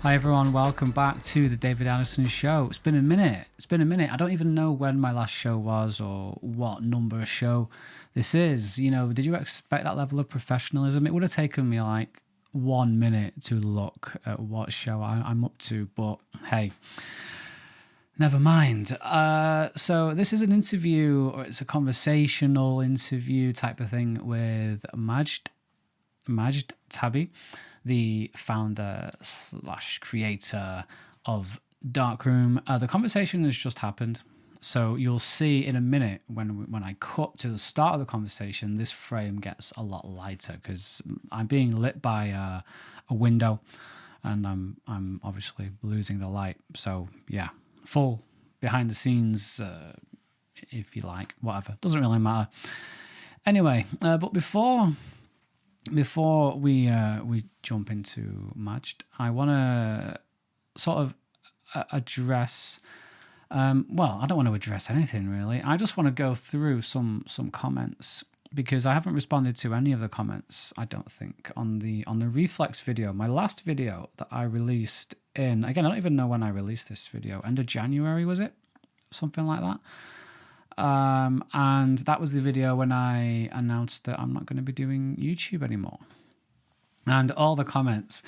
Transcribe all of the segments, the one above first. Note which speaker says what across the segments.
Speaker 1: Hi everyone, welcome back to the David Addison Show. It's been a minute. I don't even know when my last show was or what number of show this is. You know, did you expect that level of professionalism? It would have taken me like 1 minute to look at what show I'm up to, but hey, never mind. So this is an interview, or it's a conversational interview type of thing with Majd Taby, the founder / creator of Darkroom. The conversation has just happened, so you'll see in a minute when I cut to the start of the conversation, this frame gets a lot lighter because I'm being lit by a window, and I'm obviously losing the light. So yeah, full behind the scenes, if you like, whatever, doesn't really matter. Anyway, but before we jump into Majd, I want to sort of address. Well, I don't want to address anything really. I just want to go through some comments because I haven't responded to any of the comments. I don't think on the reflex video, my last video that I released in. Again, I don't even know when I released this video. End of January, was it? Something like that. And that was the video when I announced that I'm not going to be doing YouTube anymore. And all the comments,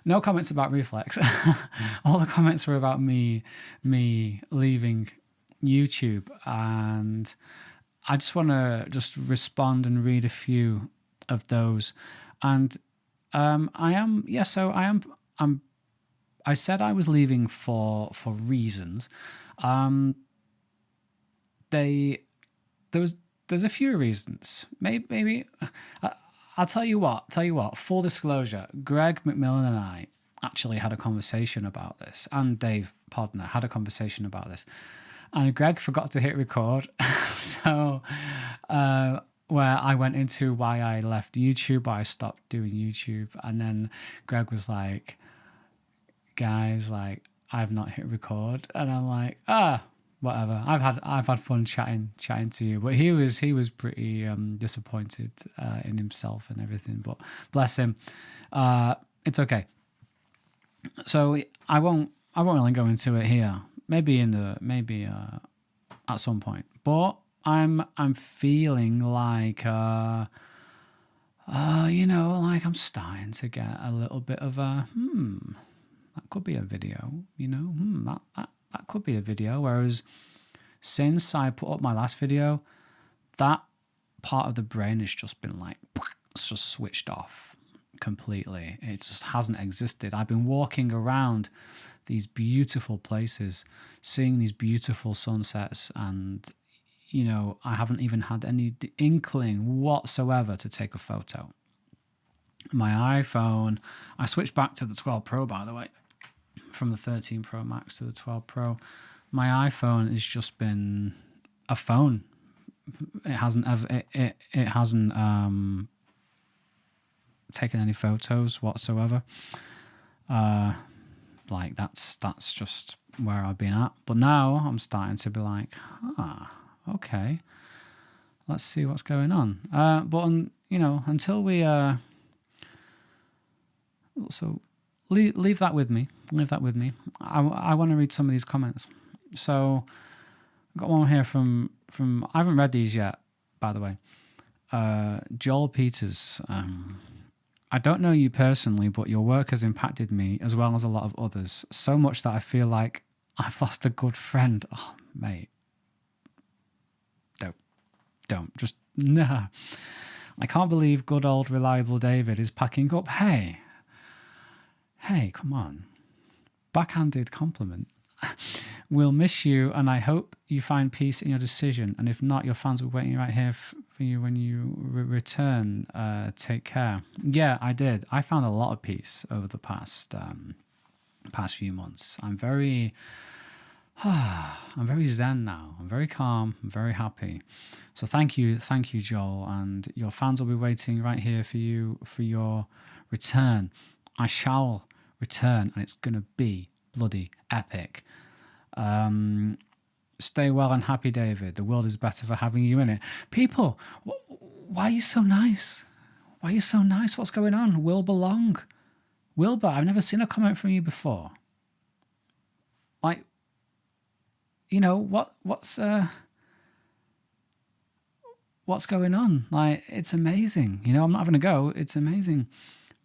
Speaker 1: no comments about Reflex. All the comments were about me leaving YouTube. And I just want to respond and read a few of those. And I said I was leaving for reasons. There's a few reasons. Maybe I'll tell you what. Full disclosure: Greg McMillan and I actually had a conversation about this, and Dave Podner had a conversation about this. And Greg forgot to hit record, so where I went into why I left YouTube, why I stopped doing YouTube, and then Greg was like, "Guys, like I've not hit record," and I'm like, whatever. I've had fun chatting to you, but he was pretty disappointed in himself and everything. But bless him, it's okay. So I won't really go into it here. Maybe at some point. But I'm feeling like like I'm starting to get a little bit of a that could be a video. That could be a video. Whereas since I put up my last video, that part of the brain has just been like, it's just switched off completely. It just hasn't existed. I've been walking around these beautiful places, seeing these beautiful sunsets, and I haven't even had any inkling whatsoever to take a photo. My iPhone, I switched back to the 12 Pro, by the way, from the 13 Pro Max to the 12 Pro. My iPhone has just been a phone. It hasn't taken any photos whatsoever. Like that's just where I've been at. But now I'm starting to be like, okay, let's see what's going on. But until we so leave that with me. I want to read some of these comments. So I've got one here from I haven't read these yet, by the way. Joel Peters. I don't know you personally, but your work has impacted me as well as a lot of others. So much that I feel like I've lost a good friend. Oh, mate. Don't. Just, nah. I can't believe good old reliable David is packing up. Hey, come on. Backhanded compliment. We'll miss you, and I hope you find peace in your decision. And if not, your fans will be waiting right here for you when you return. Take care. Yeah, I did. I found a lot of peace over the past few months. I'm very zen now. I'm very calm. I'm very happy. So thank you, Joel. And your fans will be waiting right here for you for your return. I shall return, and it's gonna be bloody epic. Stay well and happy, David. The world is better for having you in it. People, why are you so nice? What's going on? Will belong. Wilbur, I've never seen a comment from you before. Like, you know, what's going on? Like, it's amazing. You know, I'm not having a go. It's amazing.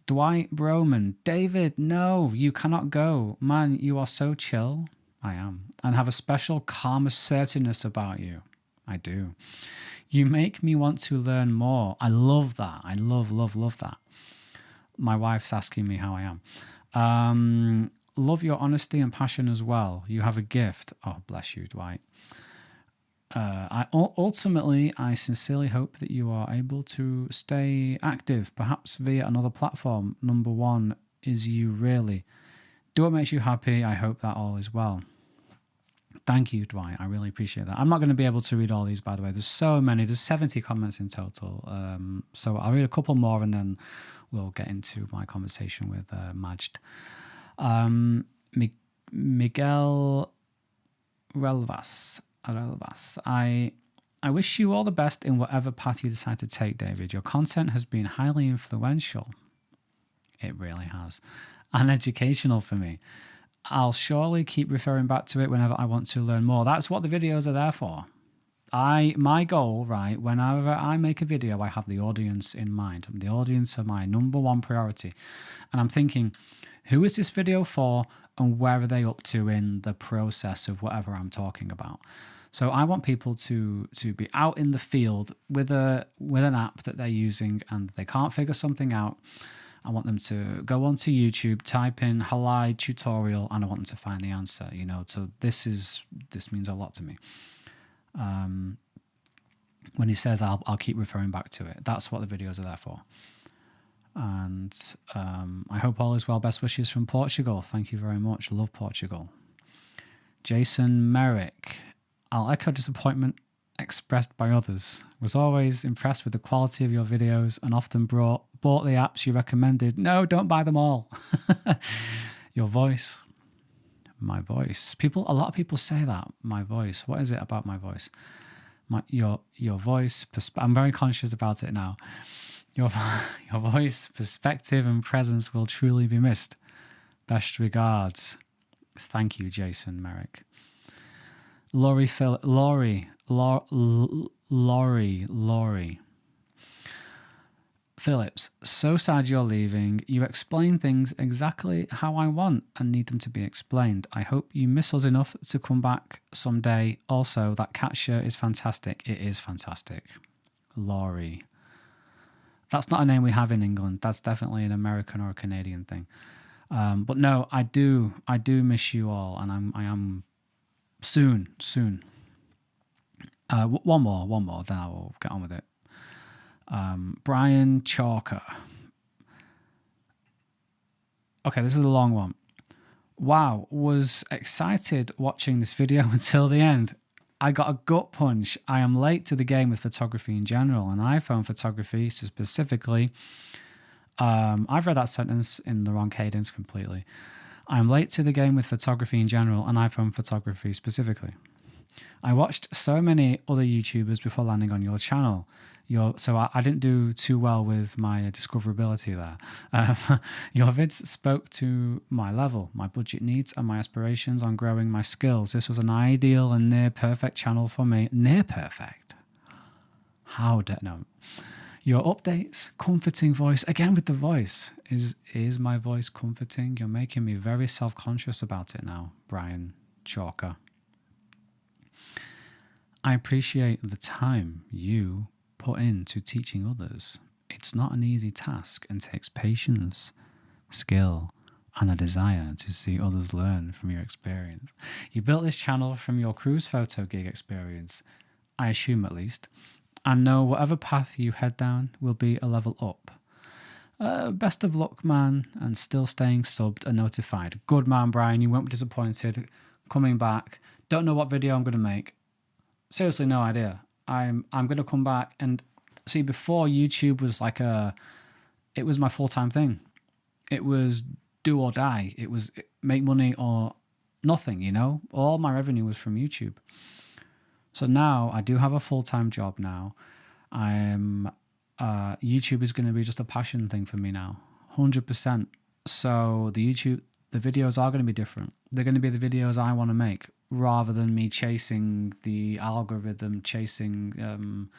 Speaker 1: Dwight Broman, David, no, you cannot go. Man, you are so chill. I am. And have a special calm assertiveness about you. I do. You make me want to learn more. I love that. I love that. My wife's asking me how I am. Love your honesty and passion as well. You have a gift. Oh, bless you, Dwight. Ultimately, I sincerely hope that you are able to stay active, perhaps via another platform. Number one is you really. Do what makes you happy. I hope that all is well. Thank you, Dwight. I really appreciate that. I'm not going to be able to read all these, by the way. There's so many. There's 70 comments in total. So I'll read a couple more and then we'll get into my conversation with Majd. Miguel Relvas. I wish you all the best in whatever path you decide to take, David. Your content has been highly influential. It really has. And educational for me. I'll surely keep referring back to it whenever I want to learn more. That's what the videos are there for. My goal, right, whenever I make a video, I have the audience in mind. The audience are my number one priority. And I'm thinking, who is this video for and where are they up to in the process of whatever I'm talking about? So I want people to be out in the field with an app that they're using and they can't figure something out. I want them to go onto YouTube, type in Halide tutorial, and I want them to find the answer. You know, so this means a lot to me. When he says I'll keep referring back to it, that's what the videos are there for. And I hope all is well. Best wishes from Portugal. Thank you very much. Love Portugal. Jason Merrick. I'll echo disappointment expressed by others. Was always impressed with the quality of your videos and often bought the apps you recommended. No, don't buy them all. Your voice. My voice. A lot of people say that. My voice. What is it about my voice? Your voice. I'm very conscious about it now. Your voice, perspective, and presence will truly be missed. Best regards. Thank you, Jason Merrick. Laurie Phillips. So sad you're leaving. You explain things exactly how I want and need them to be explained. I hope you miss us enough to come back someday. Also, that cat shirt is fantastic. It is fantastic. Laurie. That's not a name we have in England. That's definitely an American or a Canadian thing. But no, I do miss you all, and I am soon. One more, then I will get on with it. Brian Chalker. Okay, this is a long one. Wow, was excited watching this video until the end. I got a gut punch. I am late to the game with photography in general and iPhone photography specifically. I've read that sentence in the wrong cadence completely. I am late to the game with photography in general and iPhone photography specifically. I watched so many other YouTubers before landing on your channel. So I didn't do too well with my discoverability there. Your vids spoke to my level, my budget needs, and my aspirations on growing my skills. This was an ideal and near perfect channel for me. Near perfect? How dare no? Your updates, comforting voice. Again with the voice. Is my voice comforting? You're making me very self-conscious about it now, Brian Chalker. I appreciate the time you put into teaching others. It's not an easy task and takes patience, skill, and a desire to see others learn from your experience. You built this channel from your cruise photo gig experience, I assume at least, and know whatever path you head down will be a level up. Best of luck, man, and still staying subbed and notified. Good man, Brian, you won't be disappointed. Coming back. Don't know what video I'm going to make. Seriously, no idea. I'm going to come back and see. Before, YouTube was it was my full-time thing. It was do or die. It was make money or nothing, you know? All my revenue was from YouTube. So now I do have a full-time job now. YouTube is going to be just a passion thing for me now. 100%. So the videos are going to be different. They're going to be the videos I want to make, rather than me chasing the algorithm, chasing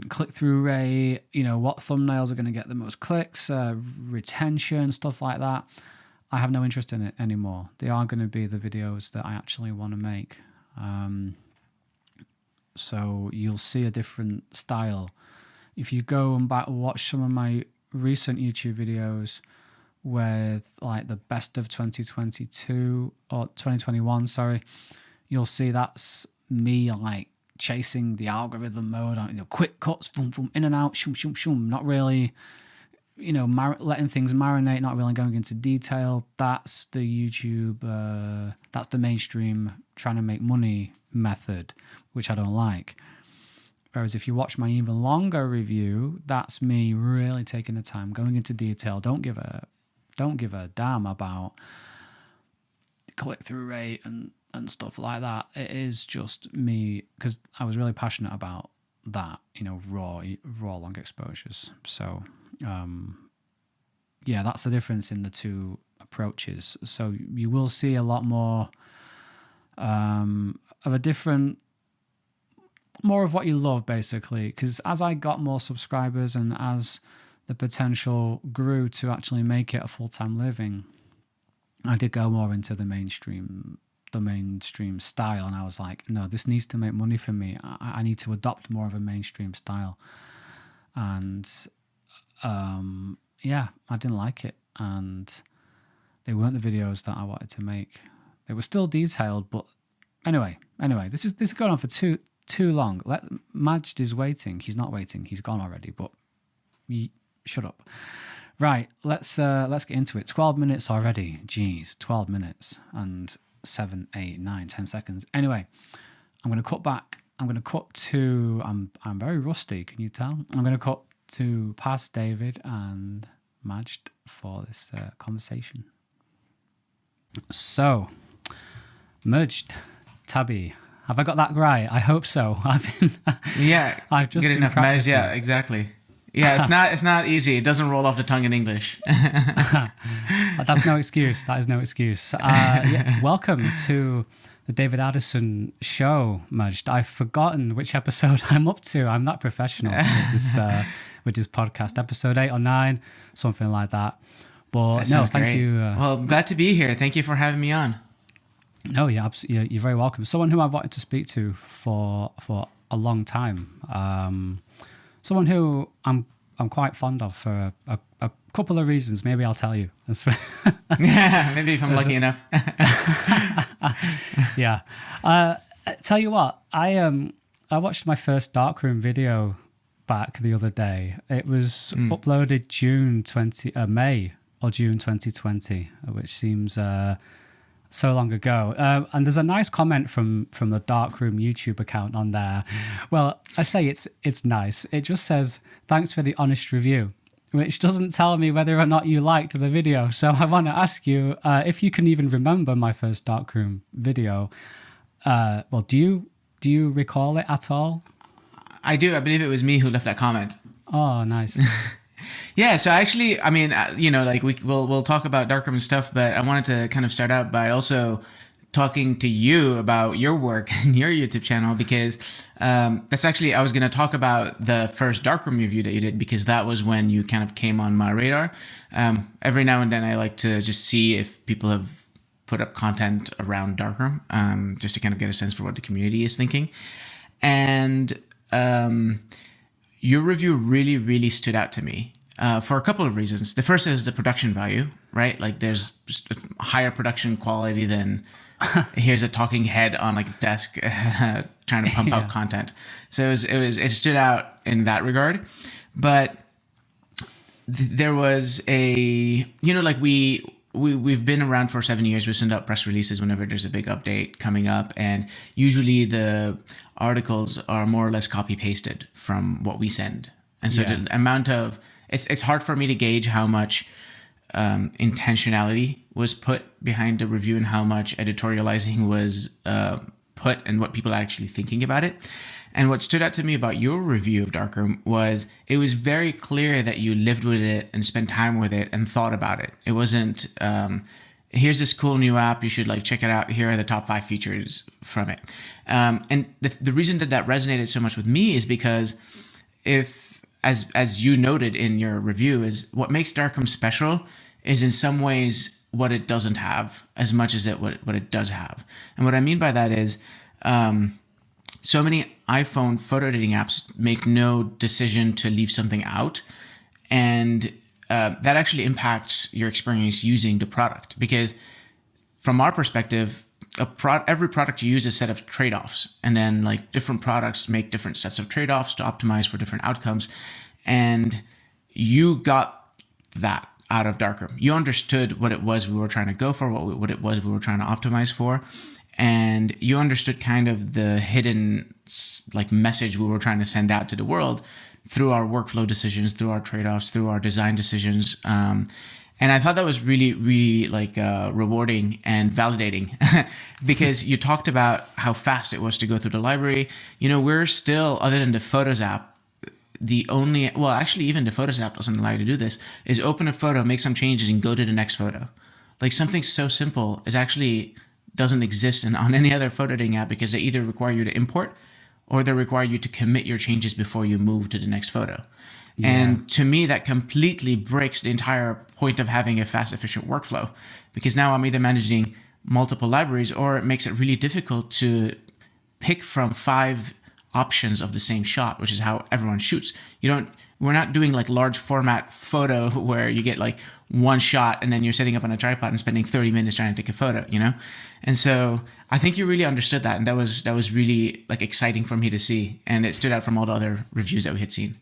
Speaker 1: click-through rate, what thumbnails are going to get the most clicks, retention, stuff like that. I have no interest in it anymore. They are going to be the videos that I actually want to make. So you'll see a different style. If you go and watch some of my recent YouTube videos with like the best of 2022 or 2021, sorry, you'll see that's me like chasing the algorithm mode on quick cuts, boom, boom, in and out, shoom, shoom, shoom. Not really, letting things marinate, not really going into detail. That's the YouTube, that's the mainstream trying to make money method, which I don't like. Whereas if you watch my even longer review, that's me really taking the time, going into detail. Don't give a damn about click-through rate and stuff like that. It is just me, because I was really passionate about that, raw long exposures. So yeah, that's the difference in the two approaches. So you will see a lot more of a different, more of what you love, basically, because as I got more subscribers and as the potential grew to actually make it a full-time living, I did go more into the mainstream style, and I was like, no, this needs to make money for me. I need to adopt more of a mainstream style. And yeah, I didn't like it, and they weren't the videos that I wanted to make. They were still detailed, but anyway, this is going on for too long. Majd is waiting. He's not waiting. He's gone already. But shut up. Right, let's get into it. 12 minutes already. Jeez, 12 minutes and 7, 8, 9, 10 seconds. Anyway, I'm going to cut back. I'm going to cut to. I'm very rusty. Can you tell? I'm going to cut to past David and Majd for this conversation. So, Majd Taby. Have I got that right? I hope so. I've just
Speaker 2: good
Speaker 1: been
Speaker 2: enough.
Speaker 1: practicing.
Speaker 2: Yeah, exactly. Yeah, it's not easy. It doesn't roll off the tongue in English.
Speaker 1: That's no excuse. That is no excuse. Yeah, welcome to the David Addison Show, Majd. I've forgotten which episode I'm up to. I'm not professional with this podcast. Episode 8 or 9, something like that. But
Speaker 2: That
Speaker 1: no,
Speaker 2: sounds
Speaker 1: thank
Speaker 2: great.
Speaker 1: you.
Speaker 2: Well, glad to be here. Thank you for having me on.
Speaker 1: No, you're very welcome. Someone who I've wanted to speak to for a long time. Someone who I'm quite fond of for a couple of reasons. Maybe I'll tell you.
Speaker 2: Yeah, maybe if I'm lucky enough.
Speaker 1: Yeah. Tell you what, I watched my first Darkroom video back the other day. It was uploaded May or June 2020, which seems so long ago. And there's a nice comment from the Darkroom YouTube account on there. Well, I say it's nice. It just says, "Thanks for the honest review," which doesn't tell me whether or not you liked the video. So I want to ask you if you can even remember my first Darkroom video. Well, do you recall it at all?
Speaker 2: I do. I believe it was me who left that comment.
Speaker 1: Oh, nice.
Speaker 2: Yeah, so actually, I mean, like we'll talk about Darkroom and stuff, but I wanted to kind of start out by also talking to you about your work and your YouTube channel, because that's actually, I was going to talk about the first Darkroom review that you did, because that was when you kind of came on my radar. Every now and then I like to just see if people have put up content around Darkroom, just to kind of get a sense for what the community is thinking. And your review really, really stood out to me for a couple of reasons. The first is the production value, right? Like there's just a higher production quality than here's a talking head on like a desk trying to pump out content. So it stood out in that regard. But there was like we've been around for 7 years. We send out press releases whenever there's a big update coming up, and usually the articles are more or less copy pasted from what we send. And so the amount of it's hard for me to gauge how much intentionality was put behind the review and how much editorializing was put and what people are actually thinking about it. And what stood out to me about your review of Darkroom was it was very clear that you lived with it and spent time with it and thought about it. It wasn't, here's this cool new app, you should like check it out. Here are the top 5 features from it. And the reason that resonated so much with me is because as you noted in your review, is what makes Darkroom special is in some ways what it doesn't have as much as what it does have. And what I mean by that is so many iPhone photo editing apps make no decision to leave something out. And that actually impacts your experience using the product. Because from our perspective, every product you use is a set of trade-offs. And then like different products make different sets of trade-offs to optimize for different outcomes. And you got that out of Darkroom. You understood what it was we were trying to go for, what it was we were trying to optimize for. And you understood kind of the hidden like message we were trying to send out to the world through our workflow decisions, through our trade-offs, through our design decisions. And I thought that was really, really like rewarding and validating because you talked about how fast it was to go through the library. You know, we're still, other than the Photos app, actually even the Photos app doesn't allow you to do this, is open a photo, make some changes and go to the next photo. Like something so simple is actually doesn't exist on any other photo editing app because they either require you to import or they require you to commit your changes before you move to the next photo. Yeah. And to me, that completely breaks the entire point of having a fast, efficient workflow because now I'm either managing multiple libraries or it makes it really difficult to pick from 5 options of the same shot, which is how everyone shoots. We're not doing like large format photo where you get like one shot and then you're setting up on a tripod and spending 30 minutes trying to take a photo, you know? And so I think you really understood that. And that was really like exciting for me to see. And it stood out from all the other reviews that we had seen.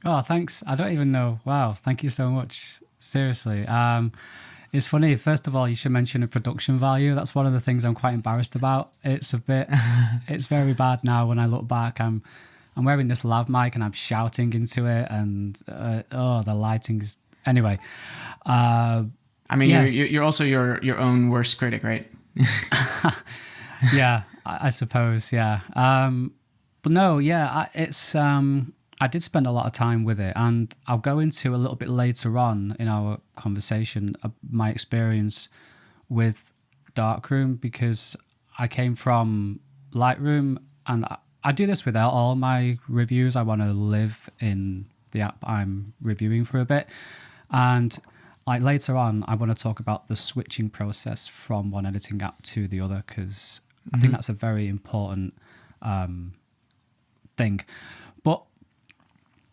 Speaker 1: Oh, thanks. I don't even know. Wow. Thank you so much. Seriously. It's funny. First of all, you should mention a production value. That's one of the things I'm quite embarrassed about. It's very bad now when I look back. I'm wearing this lav mic and I'm shouting into it and the lighting's anyway.
Speaker 2: I mean, yes. You're also your own worst critic, right?
Speaker 1: Yeah, I suppose. Yeah. But no, yeah, I did spend a lot of time with it, and I'll go into a little bit later on in our conversation my experience with Darkroom because I came from Lightroom, and I do this with all my reviews. I want to live in the app I'm reviewing for a bit, and like later on, I want to talk about the switching process from one editing app to the other because I think that's a very important thing. But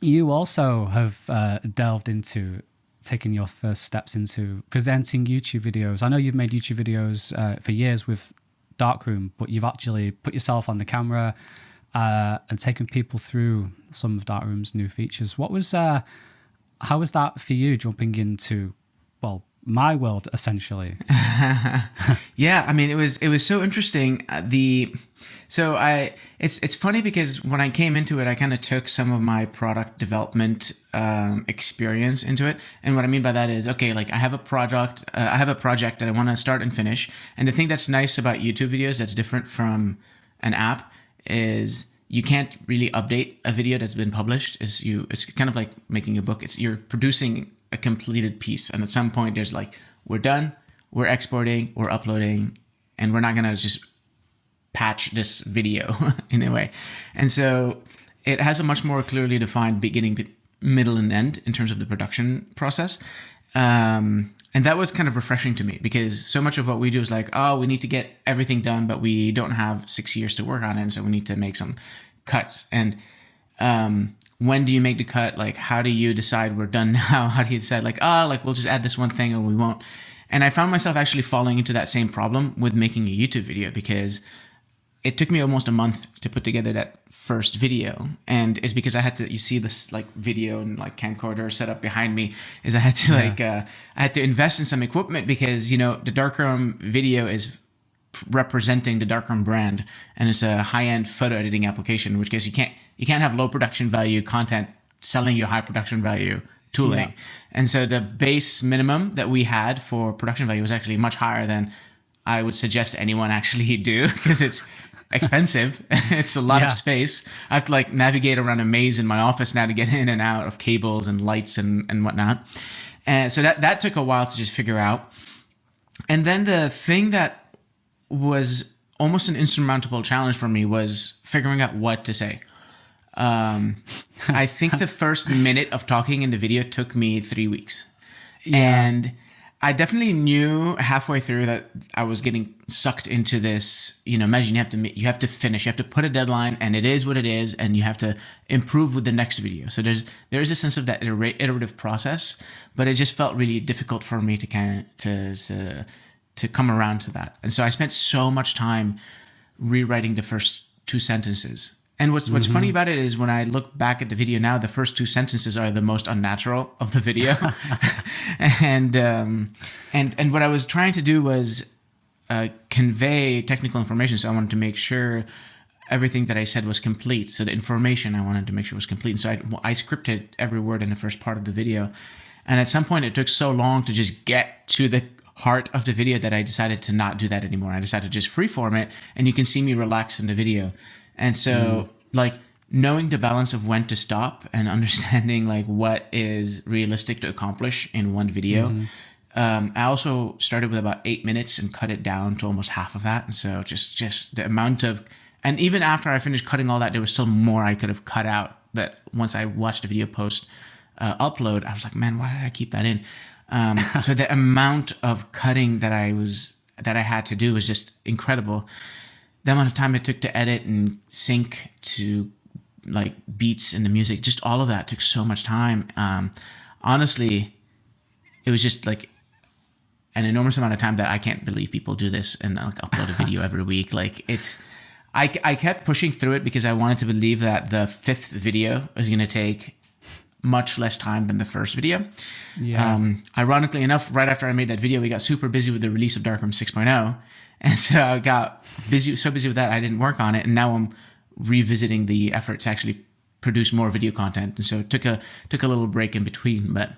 Speaker 1: you also have delved into taking your first steps into presenting YouTube videos. I know you've made YouTube videos for years with Darkroom, but you've actually put yourself on the camera and taken people through some of Darkroom's new features. How was that for you jumping into, well, my world essentially?
Speaker 2: Yeah, I mean, it was so interesting. It's funny because when I came into it, I kind of took some of my product development experience into it. And what I mean by that is, okay, like I have a project that I want to start and finish. And the thing that's nice about YouTube videos that's different from an app is you can't really update a video that's been published. It's kind of like making a book. You're producing a completed piece. And at some point there's like, we're done, we're exporting, we're uploading, and we're not going to just patch this video in a way. And so it has a much more clearly defined beginning, middle, and end in terms of the production process. And that was kind of refreshing to me because so much of what we do is like, oh, we need to get everything done, but we don't have 6 years to work on it. And so we need to make some cuts. And when do you make the cut? Like, how do you decide we're done now? How do you decide like, we'll just add this one thing or we won't? And I found myself actually falling into that same problem with making a YouTube video because it took me almost a month to put together that first video. And it's because I had to, you see this like video and like camcorder set up behind me is I had to I had to invest in some equipment because, you know, the Darkroom video is representing the Darkroom brand and it's a high-end photo editing application, in which case you can't have low production value content selling you high production value tooling. Yeah. And so the base minimum that we had for production value was actually much higher than I would suggest anyone actually do because expensive. It's a lot of space. I have to like navigate around a maze in my office now to get in and out of cables and lights and whatnot. And so that took a while to just figure out. And then the thing that was almost an insurmountable challenge for me was figuring out what to say. I think the first minute of talking in the video took me 3 weeks. And I definitely knew halfway through that I was getting sucked into this, imagine you have to finish, you have to put a deadline, and it is what it is, and you have to improve with the next video. So there is a sense of that iterative process, but it just felt really difficult for me to come around to that. And so I spent so much time rewriting the first 2 sentences. And what's funny about it is when I look back at the video now, the first 2 sentences are the most unnatural of the video. and what I was trying to do was convey technical information. So I wanted to make sure everything that I said was complete. So the information I wanted to make sure was complete. And so I scripted every word in the first part of the video. And at some point it took so long to just get to the heart of the video that I decided to not do that anymore. I decided to just freeform it, and you can see me relax in the video. And so like knowing the balance of when to stop and understanding like what is realistic to accomplish in one video. I also started with about 8 minutes and cut it down to almost half of that. And so just the amount of, and even after I finished cutting all that, there was still more I could have cut out that once I watched the video post upload, I was like, man, why did I keep that in? So the amount of cutting that I had to do was just incredible. The amount of time it took to edit and sync to like beats and the music, just all of that took so much time. Honestly, it was just like an enormous amount of time that I can't believe people do this and like upload a video every week. Like I kept pushing through it because I wanted to believe that the 5th video was going to take much less time than the first video. Ironically enough, right after I made that video, we got super busy with the release of Darkroom 6.0. And so I got so busy with that, I didn't work on it. And now I'm revisiting the effort to actually produce more video content. And so it took a little break in between. But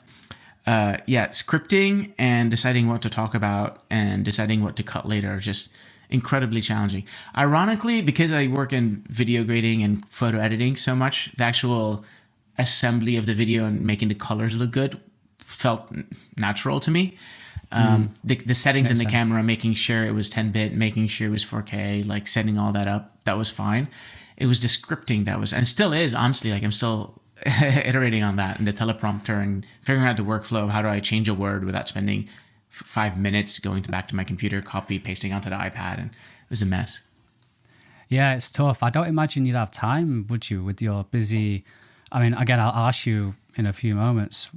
Speaker 2: scripting and deciding what to talk about and deciding what to cut later are just incredibly challenging. Ironically, because I work in video grading and photo editing so much, the actual assembly of the video and making the colors look good felt natural to me. The settings in the camera, making sure it was 10-bit, making sure it was 4K, like setting all that up, that was fine. It was the scripting that was, and still is, honestly, like I'm still iterating on that, and the teleprompter and figuring out the workflow of how do I change a word without spending 5 minutes going back to my computer, copy, pasting onto the iPad, and it was a mess.
Speaker 1: Yeah, it's tough. I don't imagine you'd have time, would you, with your busy, I mean, again, I'll ask you in a few moments,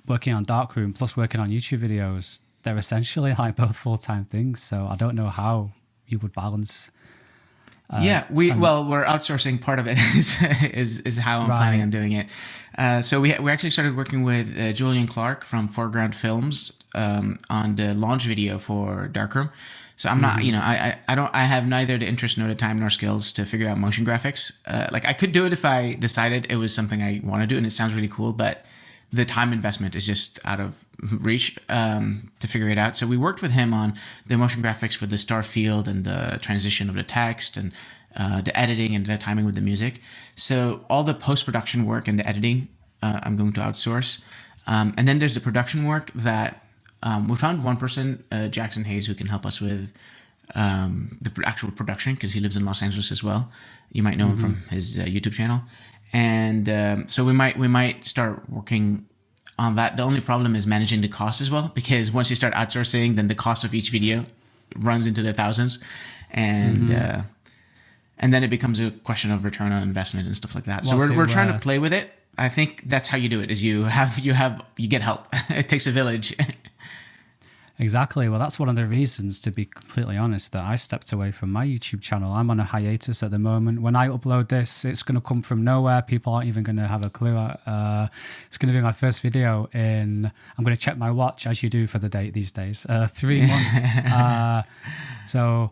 Speaker 1: working on Darkroom plus working on YouTube videos, they're essentially like both full-time things. So I don't know how you would balance. We're outsourcing part of it is how I'm planning on doing it. So we actually started working with Julian Clark from Foreground Films on the launch video for Darkroom. So I'm not, I have neither the interest nor the time nor skills to figure out motion graphics. Like I could do it if I decided it was something I want to do and it sounds really cool, but the time investment is just out of reach to figure it out. So we worked with him on the motion graphics for the star field and the transition of the text and the editing and the timing with the music. So all the post-production work and the editing, I'm going to outsource. And then there's the production work that we found one person, Jackson Hayes, who can help us with the actual production because he lives in Los Angeles as well. You might know him from his YouTube channel. And so we might start working on that. The only problem is managing the cost as well, because once you start outsourcing, then the cost of each video runs into the thousands, and then it becomes a question of return on investment and stuff like that. So we're trying to play with it. I think that's how you do it: is you get help. It takes a village. Exactly. Well, that's one of the reasons, to be completely honest, that I stepped away from my YouTube channel. I'm on a hiatus at the moment. When I upload this, it's going to come from nowhere. People aren't even going to have a clue. It's going to be my first video in, I'm going to check my watch, as you do for the date these days, 3 months. So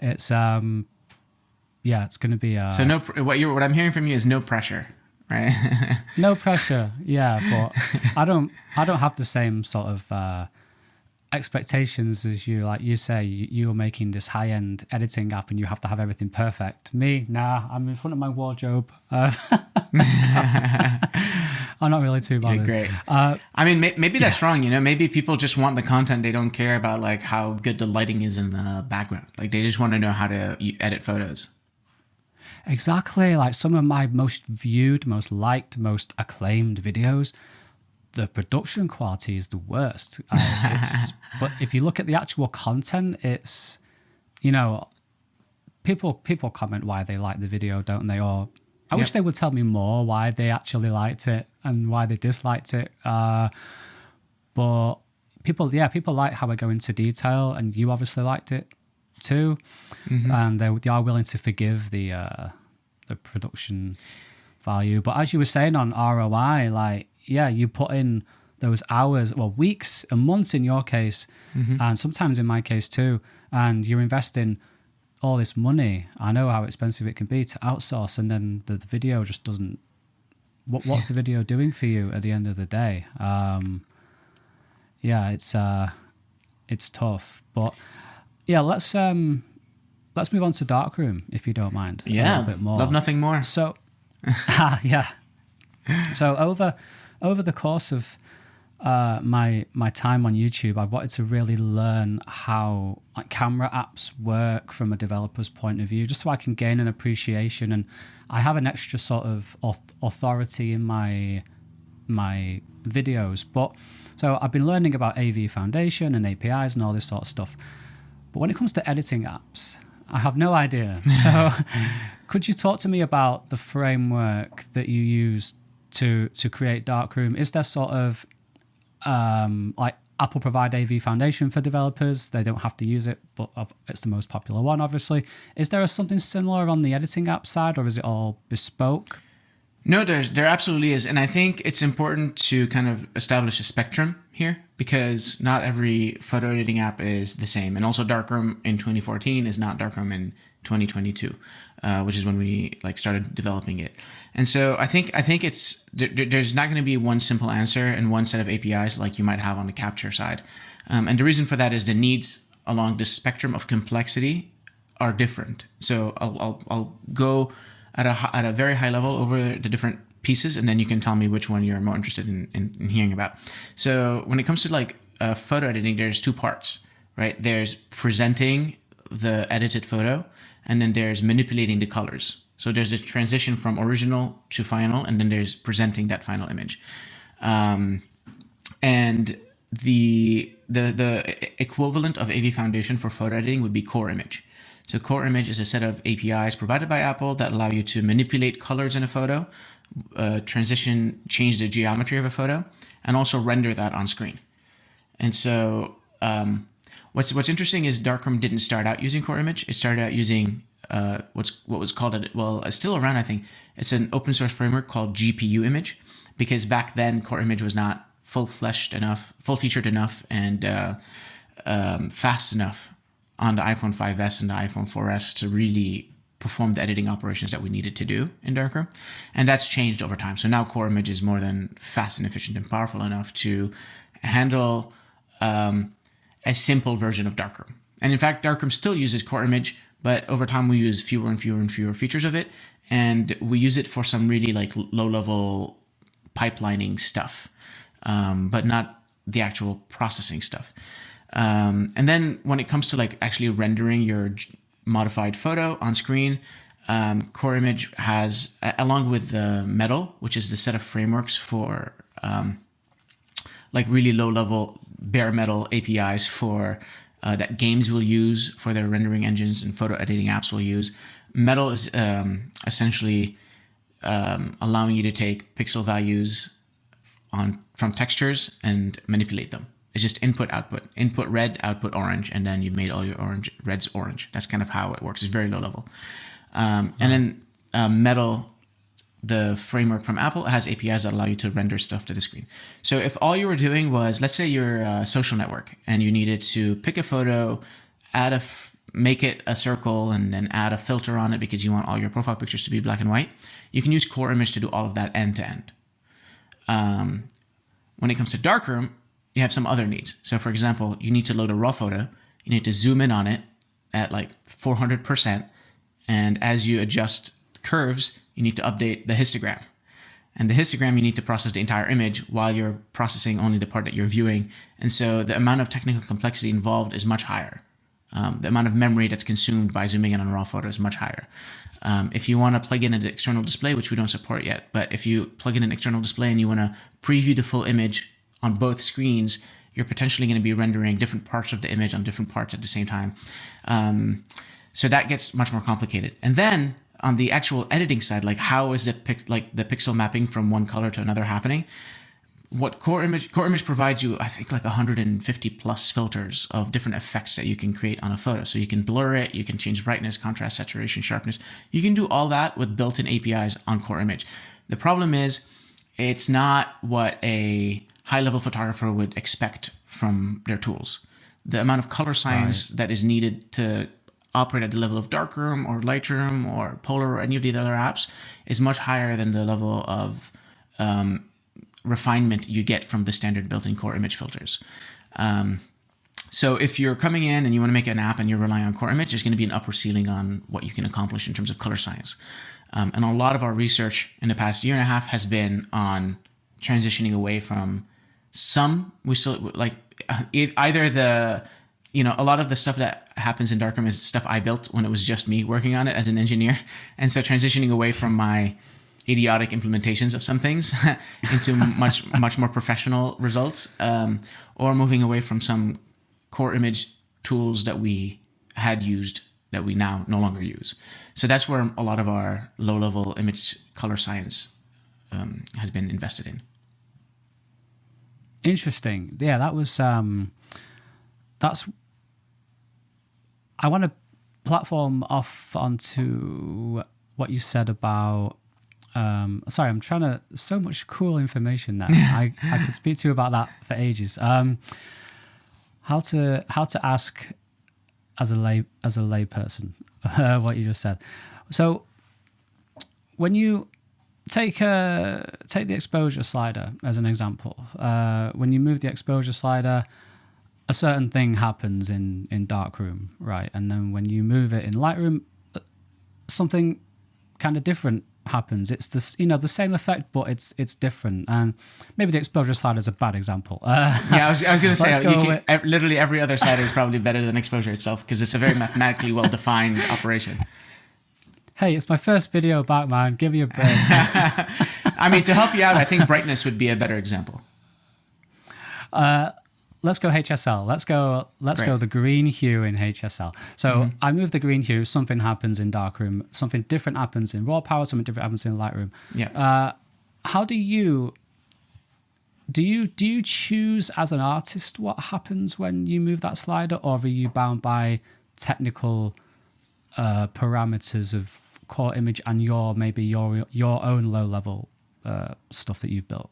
Speaker 1: it's, it's going to be...
Speaker 2: So what I'm hearing from you is no pressure, right?
Speaker 1: No pressure, yeah. But I don't have the same sort of... expectations, as you say, you're making this high-end editing app and you have to have everything perfect. Me, nah, I'm in front of my wardrobe. I'm not really too bothered.
Speaker 2: Great. I mean, maybe that's wrong. Maybe people just want the content. They don't care about like how good the lighting is in the background. Like they just want to know how to edit photos.
Speaker 1: Exactly. Like some of my most viewed, most liked, most acclaimed videos, the production quality is the worst. But if you look at the actual content, it's, people comment why they like the video, don't they? Or I wish they would tell me more why they actually liked it and why they disliked it. But people like how I go into detail, and you obviously liked it too. Mm-hmm. And they are willing to forgive the production value. But as you were saying on ROI, like, you put in those hours, well, weeks and months in your case, and sometimes in my case too, and you're investing all this money. I know how expensive it can be to outsource, and then the video just doesn't. What's the video doing for you at the end of the day? It's tough, but let's move on to Darkroom if you don't mind.
Speaker 2: Yeah,
Speaker 1: a little bit more.
Speaker 2: Love nothing more.
Speaker 1: So, So over the course of my time on YouTube, I've wanted to really learn how like camera apps work from a developer's point of view, just so I can gain an appreciation, and I have an extra sort of authority in my videos. But so I've been learning about AV Foundation and APIs and all this sort of stuff. But when it comes to editing apps, I have no idea. So could you talk to me about the framework that you use to create Darkroom? Is there sort of like Apple provide AV Foundation for developers? They don't have to use it, but it's the most popular one, obviously. Is there something similar on the editing app side, or is it all bespoke?
Speaker 2: No, there absolutely is. And I think it's important to kind of establish a spectrum here, because not every photo editing app is the same. And also Darkroom in 2014 is not Darkroom in 2022, which is when we like started developing it. And so I think there's not going to be one simple answer and one set of APIs like you might have on the capture side. And the reason for that is the needs along the spectrum of complexity are different. So I'll go at a very high level over the different pieces, and then you can tell me which one you're more interested in hearing about. So when it comes to like photo editing, there's two parts, right? There's presenting the edited photo, and then there's manipulating the colors. So there's the transition from original to final, and then there's presenting that final image. And the equivalent of AV Foundation for photo editing would be Core Image. So Core Image is a set of APIs provided by Apple that allow you to manipulate colors in a photo, transition, change the geometry of a photo, and also render that on screen. And so what's interesting is Darkroom didn't start out using Core Image. It started out using what was called it's still around, I think. It's an open source framework called GPU Image, because back then Core Image was not full-featured enough, and fast enough on the iPhone 5S and the iPhone 4S to really perform the editing operations that we needed to do in Darkroom. And that's changed over time. So now Core Image is more than fast and efficient and powerful enough to handle a simple version of Darkroom. And in fact, Darkroom still uses Core Image, but over time we use fewer and fewer and fewer features of it. And we use it for some really like low-level pipelining stuff, but not the actual processing stuff. And then when it comes to like actually rendering your modified photo on screen, Core Image has, along with the Metal, which is the set of frameworks for like really low-level bare metal APIs for that games will use for their rendering engines and photo editing apps will use. Metal is essentially allowing you to take pixel values from textures and manipulate them. It's just input, output. Input red, output orange, and then you've made all your reds orange. That's kind of how it works. It's very low level. And then Metal, the framework from Apple, has APIs that allow you to render stuff to the screen. So if all you were doing was, let's say you're a social network and you needed to pick a photo, make it a circle, and then add a filter on it because you want all your profile pictures to be black and white, you can use Core Image to do all of that end to end. When it comes to Darkroom, you have some other needs. So for example, you need to load a raw photo. You need to zoom in on it at like 400%. And as you adjust curves, you need to update the histogram. And the histogram, you need to process the entire image while you're processing only the part that you're viewing. And so the amount of technical complexity involved is much higher. The amount of memory that's consumed by zooming in on a raw photo is much higher. If you want to plug in an external display, which we don't support yet, but if you plug in an external display and you want to preview the full image on both screens, you're potentially going to be rendering different parts of the image on different parts at the same time. So that gets much more complicated. And then on the actual editing side, like how is the pixel mapping from one color to another happening? What Core Image provides you, I think, like 150 plus filters of different effects that you can create on a photo. So you can blur it, you can change brightness, contrast, saturation, sharpness. You can do all that with built-in APIs on Core Image. The problem is it's not what a high-level photographer would expect from their tools. The amount of color science that is needed to operate at the level of Darkroom or Lightroom or Polar or any of the other apps is much higher than the level of refinement you get from the standard built-in Core Image filters. So if you're coming in and you want to make an app and you're relying on Core Image, there's going to be an upper ceiling on what you can accomplish in terms of color science. And a lot of our research in the past year and a half has been on transitioning away from we still like either a lot of the stuff that happens in Darkroom is stuff I built when it was just me working on it as an engineer. And so transitioning away from my idiotic implementations of some things into much more professional results, or moving away from some Core Image tools that we had used that we now no longer use. So that's where a lot of our low-level image color science has been invested in.
Speaker 1: Interesting. Yeah, that was that's. I want to platform off onto what you said about. Sorry, I'm trying to. So much cool information that I could speak to you about that for ages. How to ask as a lay person what you just said. So when you take the exposure slider as an example, when you move the exposure slider, a certain thing happens in Darkroom, right? And then when you move it in Lightroom, something kind of different happens. It's the same effect, but it's different. And maybe the exposure slider is a bad example.
Speaker 2: I was going to say literally every other slider is probably better than exposure itself because it's a very mathematically well-defined operation.
Speaker 1: Hey, it's my first video back, man. Give me a break.
Speaker 2: I mean, to help you out, I think brightness would be a better example.
Speaker 1: Let's go HSL. Let's go the green hue in HSL. So I move the green hue, something happens in Darkroom, something different happens in raw power, something different happens in Lightroom.
Speaker 2: Yeah.
Speaker 1: How do you choose as an artist what happens when you move that slider, or are you bound by technical parameters of Core Image and your own low level stuff that you've built?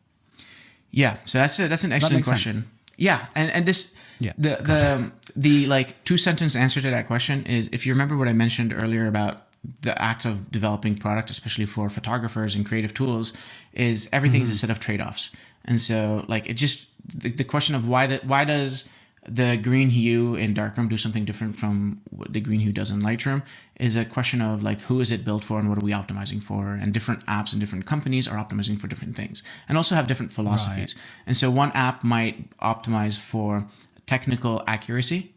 Speaker 2: Yeah, so that's an excellent question.
Speaker 1: Sense?
Speaker 2: Yeah, and this the like 2-sentence answer to that question is, if you remember what I mentioned earlier about the act of developing product, especially for photographers and creative tools, is everything's a set of trade-offs. And so like it just the question of why does the green hue in Darkroom do something different from what the green hue does in Lightroom is a question of like, who is it built for and what are we optimizing for? And different apps and different companies are optimizing for different things and also have different philosophies. Right. And so one app might optimize for technical accuracy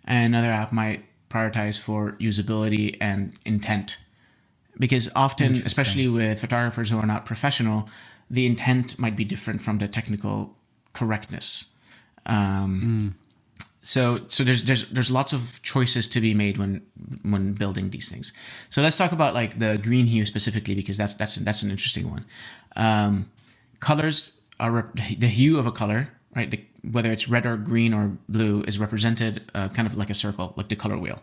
Speaker 2: and another app might prioritize for usability and intent. Because often, especially with photographers who are not professional, the intent might be different from the technical correctness. So there's lots of choices to be made when building these things. So let's talk about like the green hue specifically, because that's an interesting one. Colors are the hue of a color, right? Whether it's red or green or blue is represented kind of like a circle, like the color wheel,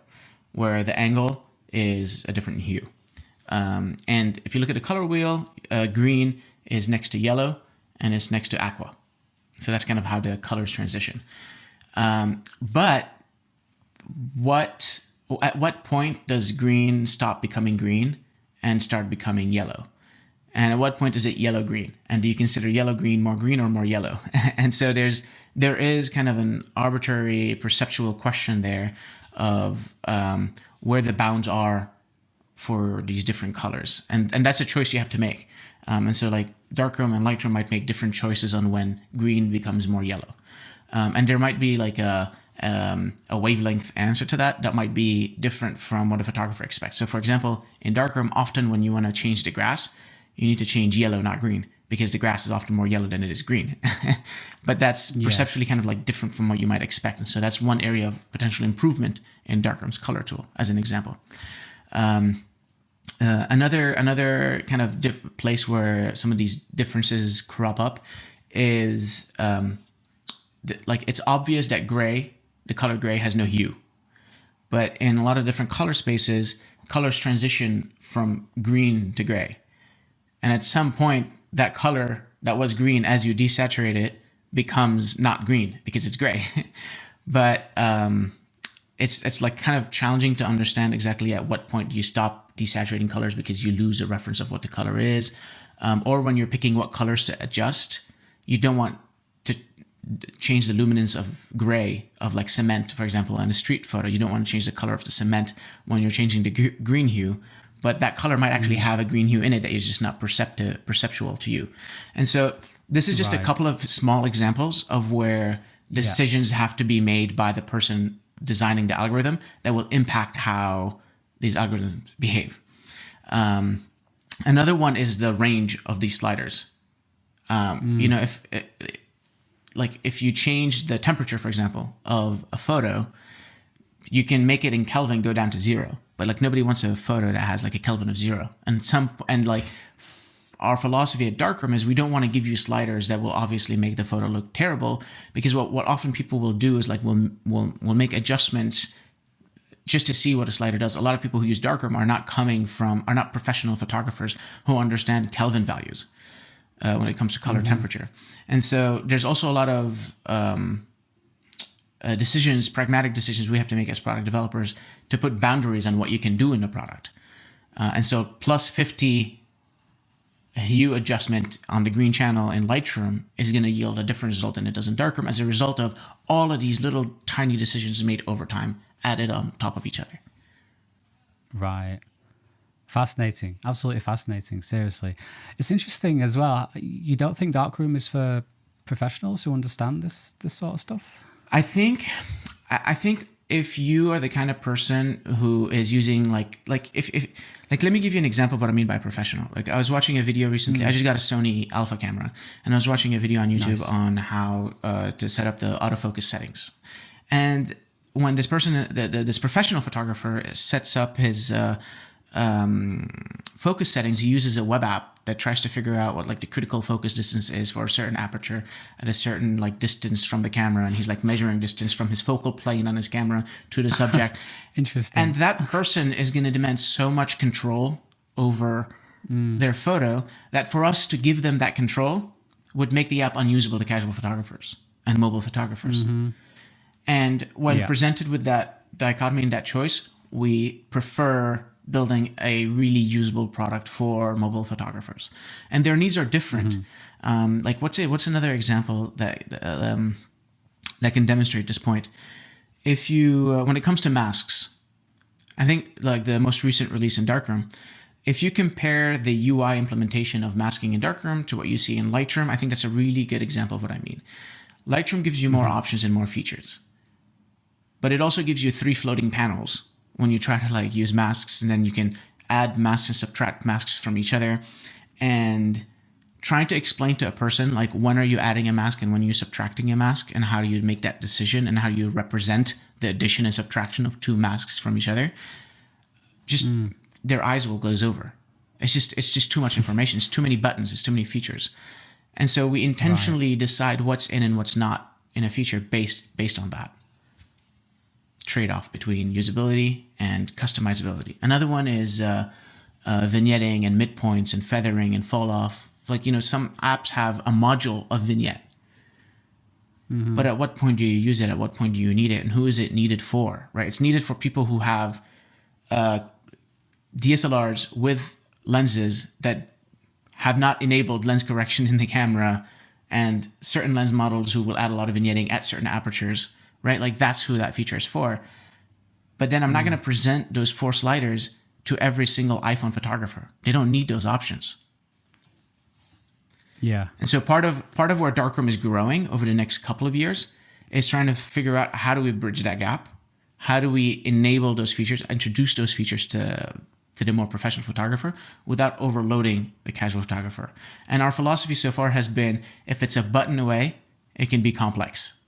Speaker 2: where the angle is a different hue. And if you look at the color wheel, green is next to yellow and it's next to aqua. So that's kind of how the colors transition. But at what point does green stop becoming green and start becoming yellow? And at what point is it yellow-green? And do you consider yellow-green more green or more yellow? And so there is kind of an arbitrary perceptual question there of where the bounds are for these different colors. And that's a choice you have to make. And so like Darkroom and Lightroom might make different choices on when green becomes more yellow. And there might be like a wavelength answer to that might be different from what a photographer expects. So for example, in Darkroom, often when you want to change the grass, you need to change yellow, not green, because the grass is often more yellow than it is green. But that's perceptually kind of like different from what you might expect. And so that's one area of potential improvement in Darkroom's color tool, as an example. Another kind of place where some of these differences crop up is like it's obvious that gray, the color gray, has no hue. But in a lot of different color spaces, colors transition from green to gray. And at some point, that color that was green, as you desaturate it, becomes not green because it's gray. But it's like kind of challenging to understand exactly at what point you stop desaturating colors because you lose a reference of what the color is. Or when you're picking what colors to adjust, you don't want to change the luminance of gray, of like cement, for example, in a street photo. You don't want to change the color of the cement when you're changing the green hue. But that color might actually have a green hue in it that is just not perceptual to you. And so this is just a couple of small examples of where decisions have to be made by the person designing the algorithm that will impact how these algorithms behave. Another one is the range of these sliders. You know, if you change the temperature, for example, of a photo, you can make it in Kelvin go down to 0. But like nobody wants a photo that has like a Kelvin of 0. And like our philosophy at Darkroom is we don't want to give you sliders that will obviously make the photo look terrible, because what often people will do is like we'll make adjustments just to see what a slider does. A lot of people who use Darkroom are not professional photographers who understand Kelvin values when it comes to color temperature. And so there's also a lot of pragmatic decisions we have to make as product developers to put boundaries on what you can do in the product. And so plus 50 hue adjustment on the green channel in Lightroom is going to yield a different result than it does in Darkroom as a result of all of these little tiny decisions made over time added on top of each other.
Speaker 1: Right. Fascinating. Absolutely fascinating. Seriously. It's interesting as well. You don't think Darkroom is for professionals who understand this sort of stuff?
Speaker 2: I think if you are the kind of person who is using like let me give you an example of what I mean by professional. Like I was watching a video recently. I just got a Sony Alpha camera, and I was watching a video on YouTube on how to set up the autofocus settings. And when this person, this professional photographer, sets up his focus settings, he uses a web app that tries to figure out what like the critical focus distance is for a certain aperture at a certain like distance from the camera, and he's like measuring distance from his focal plane on his camera to the subject.
Speaker 1: Interesting.
Speaker 2: And that person is going to demand so much control over their photo that for us to give them that control would make the app unusable to casual photographers and mobile photographers. And when presented with that dichotomy and that choice, we prefer building a really usable product for mobile photographers, and their needs are different. Like what's another example that can demonstrate this point? If you when it comes to masks, I think like the most recent release in Darkroom, if you compare the UI implementation of masking in Darkroom to what you see in Lightroom, I think that's a really good example of what I mean. Lightroom gives you more options and more features, but it also gives you 3 floating panels when you try to like use masks, and then you can add masks and subtract masks from each other. And trying to explain to a person like when are you adding a mask and when you're subtracting a mask, and how do you make that decision, and how do you represent the addition and subtraction of 2 masks from each other, just their eyes will glaze over. It's just too much information. It's too many buttons. It's too many features. And so we intentionally decide what's in and what's not in a feature based on that trade-off between usability and customizability. Another one is vignetting and midpoints and feathering and fall off. Like, you know, some apps have a module of vignette, but at what point do you use it? At what point do you need it? And who is it needed for, right? It's needed for people who have DSLRs with lenses that have not enabled lens correction in the camera, and certain lens models who will add a lot of vignetting at certain apertures, right? Like that's who that feature is for. But then I'm not going to present those 4 sliders to every single iPhone photographer. They don't need those options.
Speaker 1: Yeah.
Speaker 2: And so part of where Darkroom is growing over the next couple of years is trying to figure out how do we bridge that gap? How do we enable those features, introduce those features to the more professional photographer without overloading the casual photographer? And our philosophy so far has been, if it's a button away, it can be complex.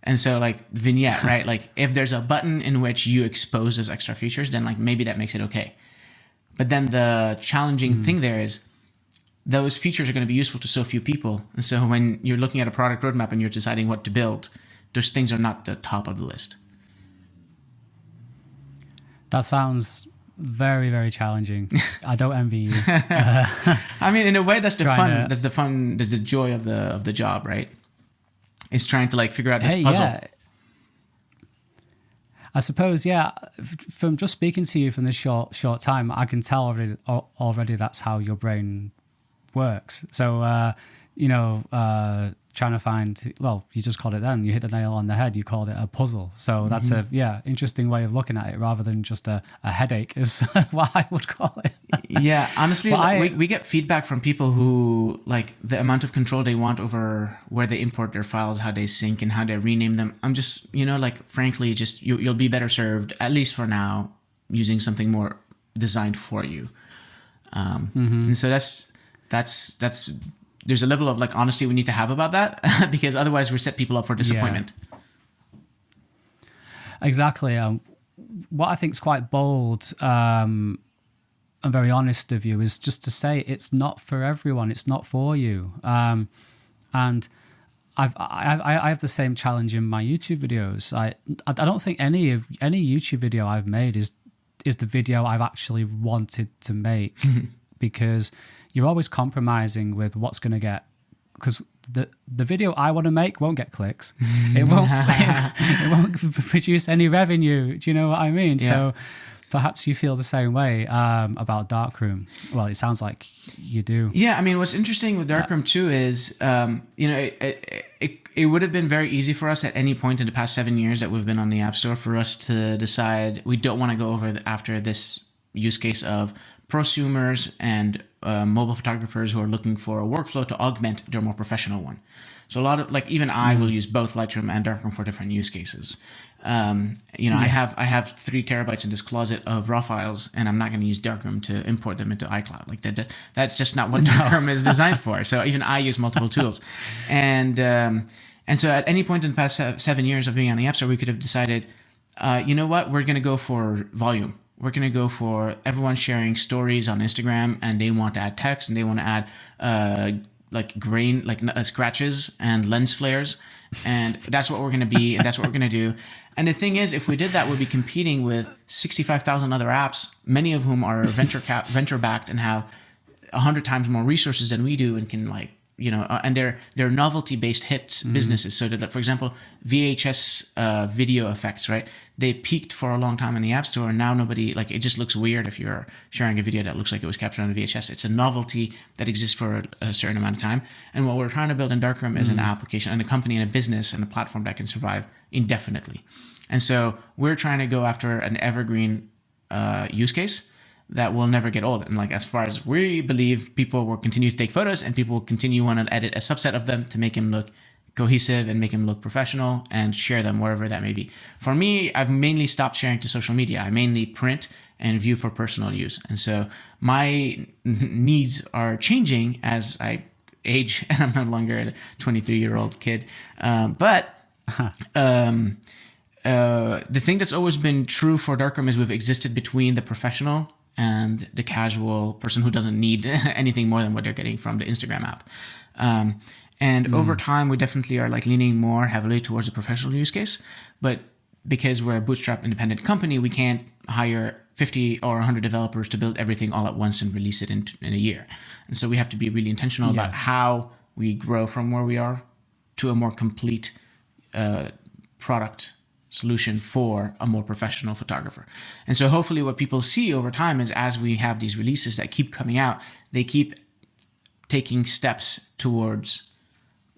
Speaker 2: And so like vignette, right? Like if there's a button in which you expose those extra features, then like maybe that makes it okay. But then the challenging thing there is those features are going to be useful to so few people. And so when you're looking at a product roadmap and you're deciding what to build, those things are not the top of the list.
Speaker 1: That sounds very, very challenging. I don't envy you.
Speaker 2: I mean, in a way, that's the fun.
Speaker 1: to-
Speaker 2: That's the joy of the job, right? It's trying to like figure out this puzzle.
Speaker 1: Yeah. I suppose, yeah. From just speaking to you from this short time, I can tell already that's how your brain works. So, trying to find, well, you just called it then. You hit the nail on the head. You called it a puzzle. So that's interesting way of looking at it rather than just a headache is what I would call it.
Speaker 2: Yeah, honestly,
Speaker 1: Well,
Speaker 2: we get feedback from people who like the amount of control they want over where they import their files, how they sync, and how they rename them. I'm just, frankly, just you'll be better served, at least for now, using something more designed for you. And so that's there's a level of like honesty we need to have about that because otherwise we set people up for disappointment.
Speaker 1: Yeah. Exactly. What I think is quite bold and very honest of you is just to say it's not for everyone. It's not for you. And I have the same challenge in my YouTube videos. I don't think any YouTube video I've made is the video I've actually wanted to make because you're always compromising with what's going to get, because the video I want to make won't get clicks. It won't produce any revenue. Do you know what I mean?
Speaker 2: Yeah.
Speaker 1: So perhaps you feel the same way about Darkroom. Well, it sounds like you do.
Speaker 2: Yeah, I mean, what's interesting with Darkroom too is, it would have been very easy for us at any point in the past 7 years that we've been on the App Store for us to decide we don't want to go after this use case of prosumers and mobile photographers who are looking for a workflow to augment their more professional one. So a lot of even I will use both Lightroom and Darkroom for different use cases. I have 3 terabytes in this closet of raw files, and I'm not going to use Darkroom to import them into iCloud. Like that's just not what Darkroom is designed for. So even I use multiple tools, and so at any point in the past 7 years of being on the App Store, we could have decided, you know what, we're going to go for volume. We're going to go for everyone sharing stories on Instagram, and they want to add text and they want to add grain, scratches and lens flares. And that's what we're going to be. And that's what we're going to do. And the thing is, if we did that, we'd be competing with 65,000 other apps, many of whom are venture backed and have 100 times more resources than we do and can and they're novelty based hits businesses. So that, for example, VHS video effects, right? They peaked for a long time in the App Store, and now nobody, it just looks weird if you're sharing a video that looks like it was captured on a VHS. It's a novelty that exists for a certain amount of time. And what we're trying to build in Darkroom is an application and a company and a business and a platform that can survive indefinitely. And so we're trying to go after an evergreen use case that will never get old. And as far as we believe, people will continue to take photos and people will continue want to edit a subset of them to make them look cohesive and make them look professional and share them wherever that may be. For me, I've mainly stopped sharing to social media. I mainly print and view for personal use. And so my needs are changing as I age and I'm no longer a 23-year-old kid. But the thing that's always been true for Darkroom is we've existed between the professional and the casual person who doesn't need anything more than what they're getting from the Instagram app. And over time, we definitely are leaning more heavily towards a professional use case. But because we're a bootstrap independent company, we can't hire 50 or 100 developers to build everything all at once and release it in a year. And so we have to be really intentional about how we grow from where we are to a more complete product solution for a more professional photographer. And so hopefully what people see over time is as we have these releases that keep coming out, they keep taking steps towards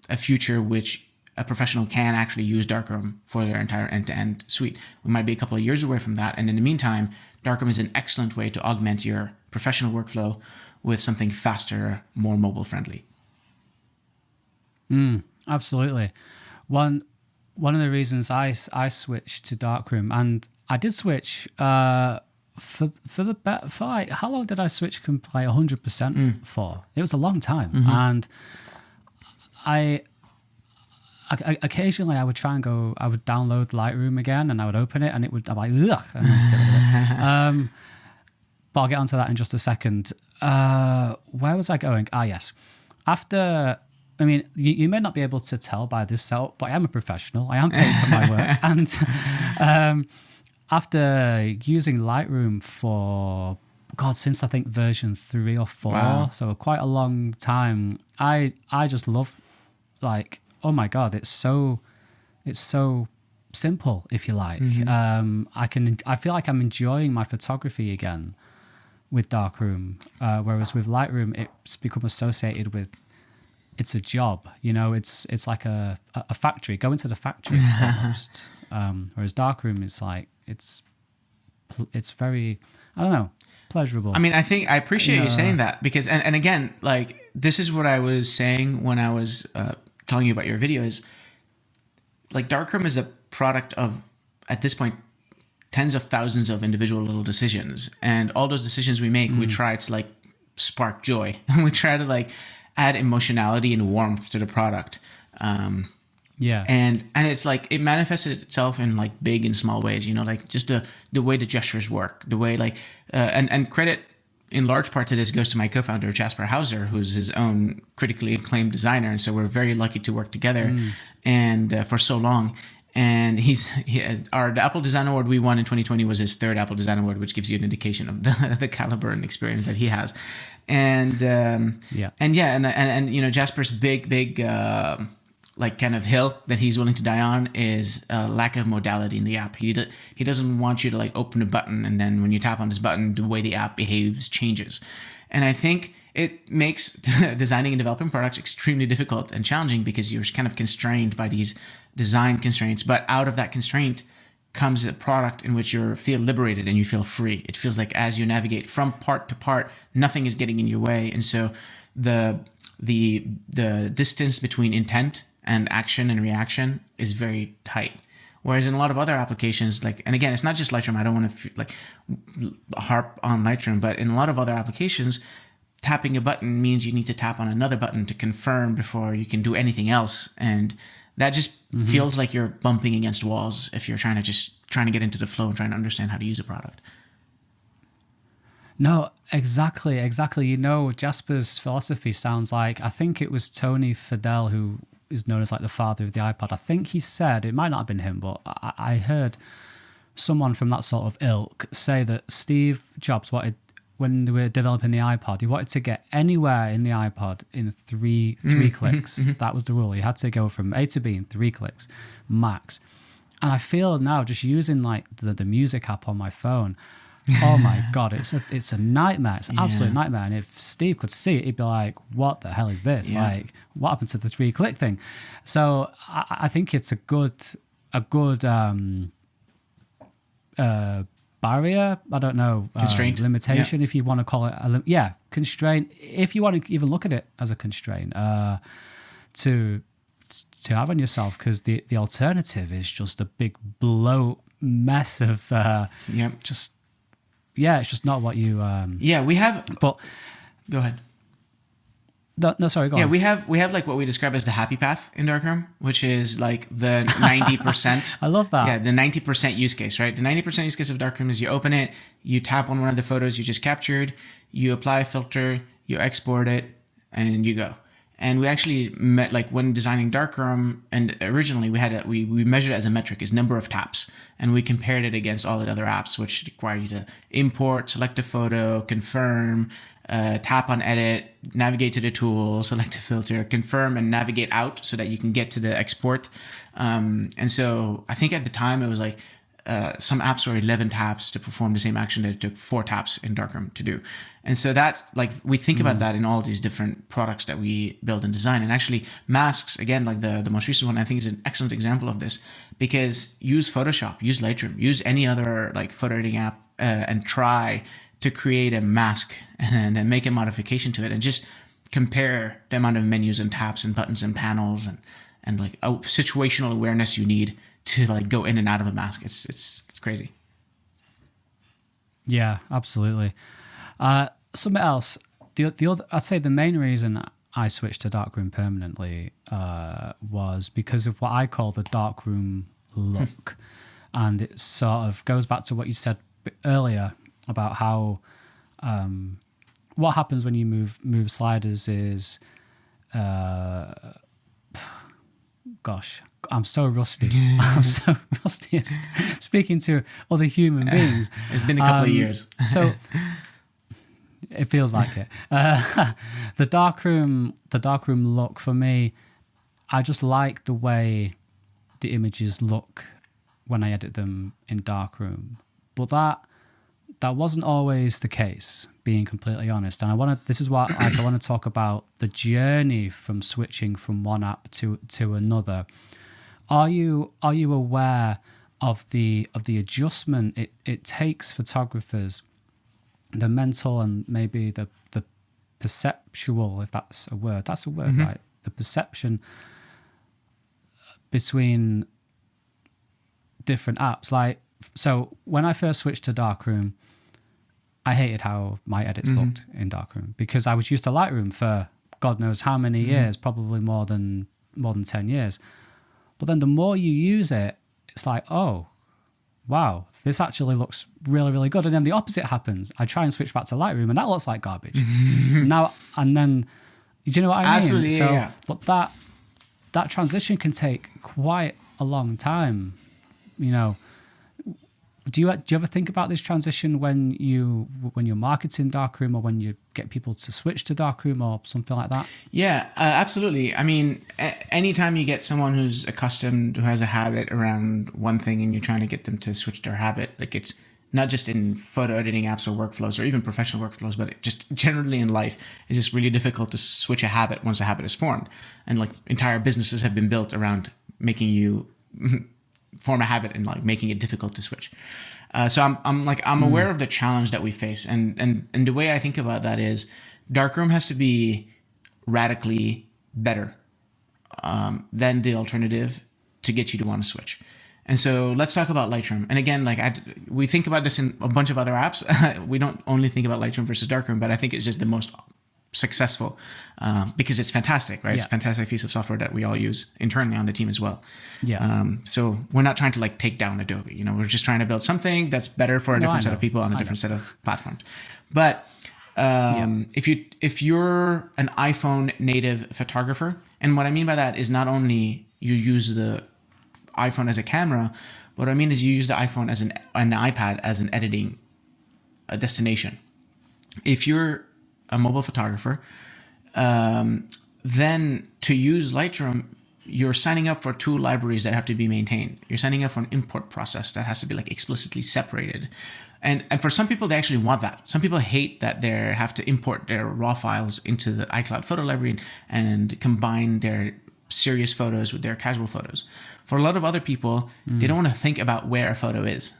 Speaker 2: a future which a professional can actually use Darkroom for their entire end-to-end suite. We might be a couple of years away from that. And in the meantime, Darkroom is an excellent way to augment your professional workflow with something faster, more mobile friendly.
Speaker 1: Absolutely. One of the reasons I switched to Darkroom, and I did switch for like, how long did I switch like 100% for? It was a long time. And I occasionally I would try and I would download Lightroom again, and I would open it, and I'm like, ugh, and I'd just get rid of it. But I'll get onto that in just a second. Where was I going? Yes. After, I mean, you may not be able to tell by this setup, but I am a professional. I am paid for my work. And after using Lightroom for, God, since I think version 3 or 4, so quite a long time, I just love, like, oh my God, it's so simple, if you like. I feel like I'm enjoying my photography again with Darkroom, whereas with Lightroom, it's become associated with, it's a job, you know, it's like a factory, go into the factory almost. Whereas Darkroom is like, it's very, I don't know, pleasurable.
Speaker 2: I mean, I think I appreciate you saying that, because, and again, like, this is what I was saying when I was telling you about your video, is like Darkroom is a product of, at this point, tens of thousands of individual little decisions, and all those decisions we make, we try to like spark joy. We try to like add emotionality and warmth to the product. And it's like, it manifested itself in like big and small ways, you know, like just the way the gestures work, the way like, and credit in large part to this goes to my co-founder, Jasper Hauser, who's his own critically acclaimed designer. And so we're very lucky to work together and for so long. And the Apple Design Award we won in 2020 was his third Apple Design Award, which gives you an indication of the caliber and experience that he has. And you know, Jasper's big like kind of hill that he's willing to die on is lack of modality in the app. He doesn't want you to like open a button and then when you tap on this button, the way the app behaves changes. And I think it makes designing and developing products extremely difficult and challenging because you're kind of constrained by these design constraints. But out of that constraint comes a product in which you feel liberated and you feel free. It feels like as you navigate from part to part, nothing is getting in your way. And so the distance between intent and action and reaction is very tight. Whereas in a lot of other applications, like, and again, it's not just Lightroom. I don't want to like harp on Lightroom, but in a lot of other applications, tapping a button means you need to tap on another button to confirm before you can do anything else. And that just feels like you're bumping against walls if you're trying to get into the flow and trying to understand how to use a product.
Speaker 1: No, exactly. You know, Jasper's philosophy sounds like, I think it was Tony Fadell, who is known as like the father of the iPod. I think he said, it might not have been him, but I heard someone from that sort of ilk say that Steve Jobs wanted, when they were developing the iPod, he wanted to get anywhere in the iPod in three clicks. That was the rule. You had to go from A to B in 3 clicks, max. And I feel now just using like the music app on my phone, oh my God, it's a nightmare. It's an absolute nightmare. And if Steve could see it, he'd be like, what the hell is this?
Speaker 2: Yeah.
Speaker 1: Like, what happened to the 3-click thing? So I think it's a good barrier. I don't know.
Speaker 2: Constraint.
Speaker 1: Limitation, if you want to call it. Constraint. If you want to even look at it as a constraint to have on yourself, because the alternative is just a big bloat mess of just... Yeah, it's just not what you...
Speaker 2: we have...
Speaker 1: But...
Speaker 2: Go ahead.
Speaker 1: No, sorry, go on.
Speaker 2: Yeah, we have like what we describe as the happy path in Darkroom, which is like the 90%.
Speaker 1: I love that.
Speaker 2: Yeah, the 90% use case, right? The 90% use case of Darkroom is you open it, you tap on one of the photos you just captured, you apply a filter, you export it, and you go. And we actually met, like when designing Darkroom, and originally we measured it as a metric, is number of taps. And we compared it against all the other apps, which require you to import, select a photo, confirm, tap on edit, navigate to the tool, select a filter, confirm, and navigate out so that you can get to the export. And so I think at the time it was like some apps are 11 taps to perform the same action that it took 4 taps in Darkroom to do. And so that, like, we think about that in all these different products that we build and design. And actually masks, again, like the most recent one, I think is an excellent example of this, because use Photoshop, use Lightroom, use any other like photo editing app and try to create a mask and then make a modification to it, and just compare the amount of menus and taps and buttons and panels and like situational awareness you need to like go in and out of a mask. It's crazy.
Speaker 1: Yeah, absolutely. Something else. The other, I'd say the main reason I switched to Darkroom permanently was because of what I call the Darkroom look, and it sort of goes back to what you said earlier about how what happens when you move sliders is, gosh, I'm so rusty. I'm so rusty at speaking to other human beings.
Speaker 2: It's been a couple of years.
Speaker 1: So it feels like it. The darkroom look for me, I just like the way the images look when I edit them in Darkroom. But that wasn't always the case, being completely honest. And this is what I want to talk about, the journey from switching from one app to another. Are you aware of the adjustment it takes photographers, the mental and maybe the perceptual, if that's a word, right? The perception between different apps. Like, so when I first switched to Darkroom, I hated how my edits looked in Darkroom, because I was used to Lightroom for God knows how many years, probably more than 10 years. But then the more you use it, it's like, oh, wow, this actually looks really, really good. And then the opposite happens. I try and switch back to Lightroom, and that looks like garbage. Now and then, do you know what I mean?
Speaker 2: Absolutely,
Speaker 1: so,
Speaker 2: yeah.
Speaker 1: But that transition can take quite a long time. You know, do you ever think about this transition when you're marketing Darkroom, or when you get people to switch to Darkroom or something like that?
Speaker 2: Yeah, absolutely. I mean, anytime you get someone who has a habit around one thing, and you're trying to get them to switch their habit, like, it's not just in photo editing apps or workflows or even professional workflows, but just generally in life, it's just really difficult to switch a habit once a habit is formed. And like, entire businesses have been built around making you form a habit and like making it difficult to switch. So I'm aware of the challenge that we face, and the way I think about that is Darkroom has to be radically better than the alternative to get you to want to switch. And so let's talk about Lightroom. And again, like we think about this in a bunch of other apps. We don't only think about Lightroom versus Darkroom, but I think it's just the most successful because it's fantastic, right?
Speaker 1: Yeah.
Speaker 2: It's a fantastic piece of software that we all use internally on the team as well.
Speaker 1: Yeah.
Speaker 2: So we're not trying to like take down Adobe. You know, we're just trying to build something that's better for a different set of people on a different set of platforms. But if you're an iPhone native photographer, and what I mean by that is not only you use the iPhone as a camera, what I mean is you use the iPhone as an iPad as an editing destination. If you're a mobile photographer, then to use Lightroom, you're signing up for 2 libraries that have to be maintained. You're signing up for an import process that has to be like explicitly separated. And for some people, they actually want that. Some people hate that they have to import their raw files into the iCloud photo library and combine their serious photos with their casual photos. For a lot of other people, they don't want to think about where a photo is.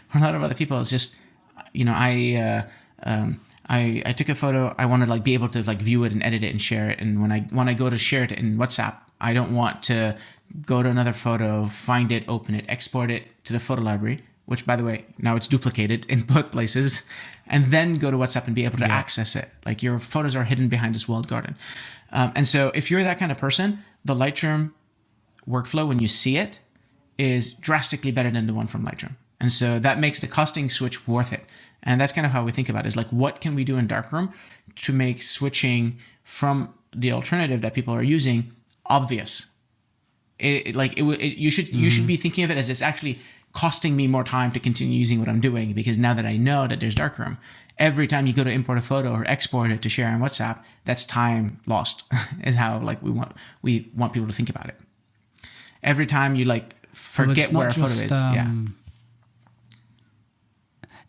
Speaker 2: For a lot of other people, it's just, you know, I took a photo. I want to like be able to like view it and edit it and share it. And when I go to share it in WhatsApp, I don't want to go to another photo, find it, open it, export it to the photo library, which by the way, now it's duplicated in both places, and then go to WhatsApp and be able to access it. Like, your photos are hidden behind this walled garden. And so if you're that kind of person, the Lightroom workflow, when you see it, is drastically better than the one from Lightroom. And so that makes the costing switch worth it. And that's kind of how we think about it, is like, what can we do in Darkroom to make switching from the alternative that people are using obvious? You should be thinking of it as, it's actually costing me more time to continue using what I'm doing, because now that I know that there's Darkroom, every time you go to import a photo or export it to share on WhatsApp, that's time lost. Is how like we want people to think about it. Every time you like forget where a photo is,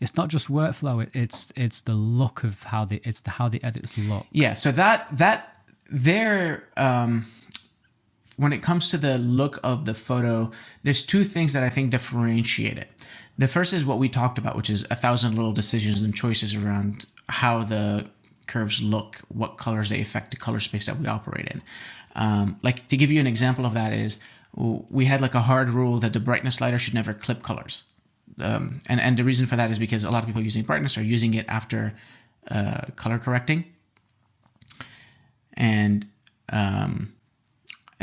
Speaker 1: it's not just workflow. It's the look of how the edits look.
Speaker 2: Yeah. So that there. When it comes to the look of the photo, there's two things that I think differentiate it. The first is what we talked about, which is 1,000 little decisions and choices around how the curves look, what colors they affect the color space that we operate in. Like to give you an example of that is we had like a hard rule that the brightness slider should never clip colors. And the reason for that is because a lot of people using brightness are using it after color correcting. And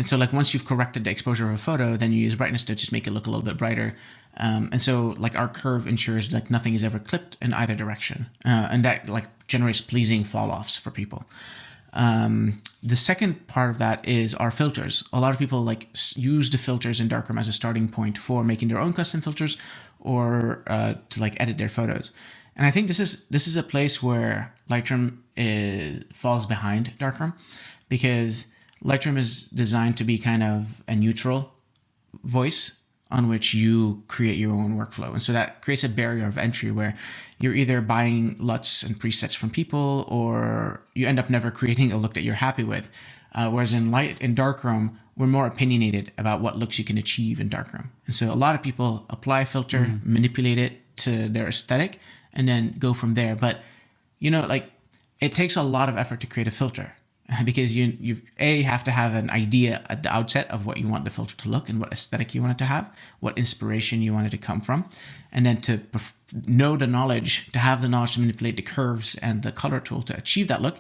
Speaker 2: so like once you've corrected the exposure of a photo, then you use brightness to just make it look a little bit brighter. And so like our curve ensures like nothing is ever clipped in either direction. And that like generates pleasing fall offs for people. The second part of that is our filters. A lot of people like use the filters in Darkroom as a starting point for making their own custom filters or to like edit their photos. And I think this is a place where Lightroom falls behind Darkroom, because Lightroom is designed to be kind of a neutral voice on which you create your own workflow. And so that creates a barrier of entry where you're either buying LUTs and presets from people, or you end up never creating a look that you're happy with. Whereas in Darkroom, we're more opinionated about what looks you can achieve in Darkroom. And so a lot of people apply a filter, manipulate it to their aesthetic, and then go from there. But, you know, like it takes a lot of effort to create a filter. Because you have to have an idea at the outset of what you want the filter to look and what aesthetic you want it to have, what inspiration you want it to come from, and then to know the knowledge, to have the knowledge to manipulate the curves and the color tool to achieve that look.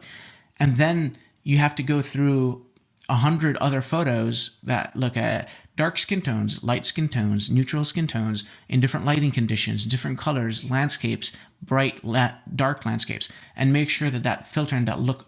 Speaker 2: And then you have to go through 100 other photos that look at dark skin tones, light skin tones, neutral skin tones in different lighting conditions, different colors, landscapes, dark landscapes, and make sure that filter and that look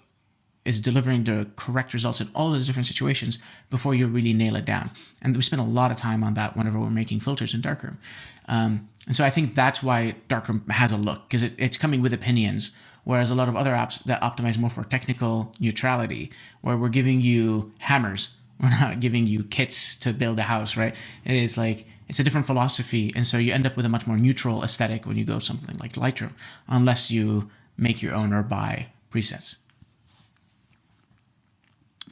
Speaker 2: is delivering the correct results in all those different situations before you really nail it down. And we spend a lot of time on that whenever we're making filters in Darkroom. And so I think that's why Darkroom has a look, because it's coming with opinions, whereas a lot of other apps that optimize more for technical neutrality, where we're giving you hammers, we're not giving you kits to build a house, right? It's a different philosophy. And so you end up with a much more neutral aesthetic when you go something like Lightroom, unless you make your own or buy presets.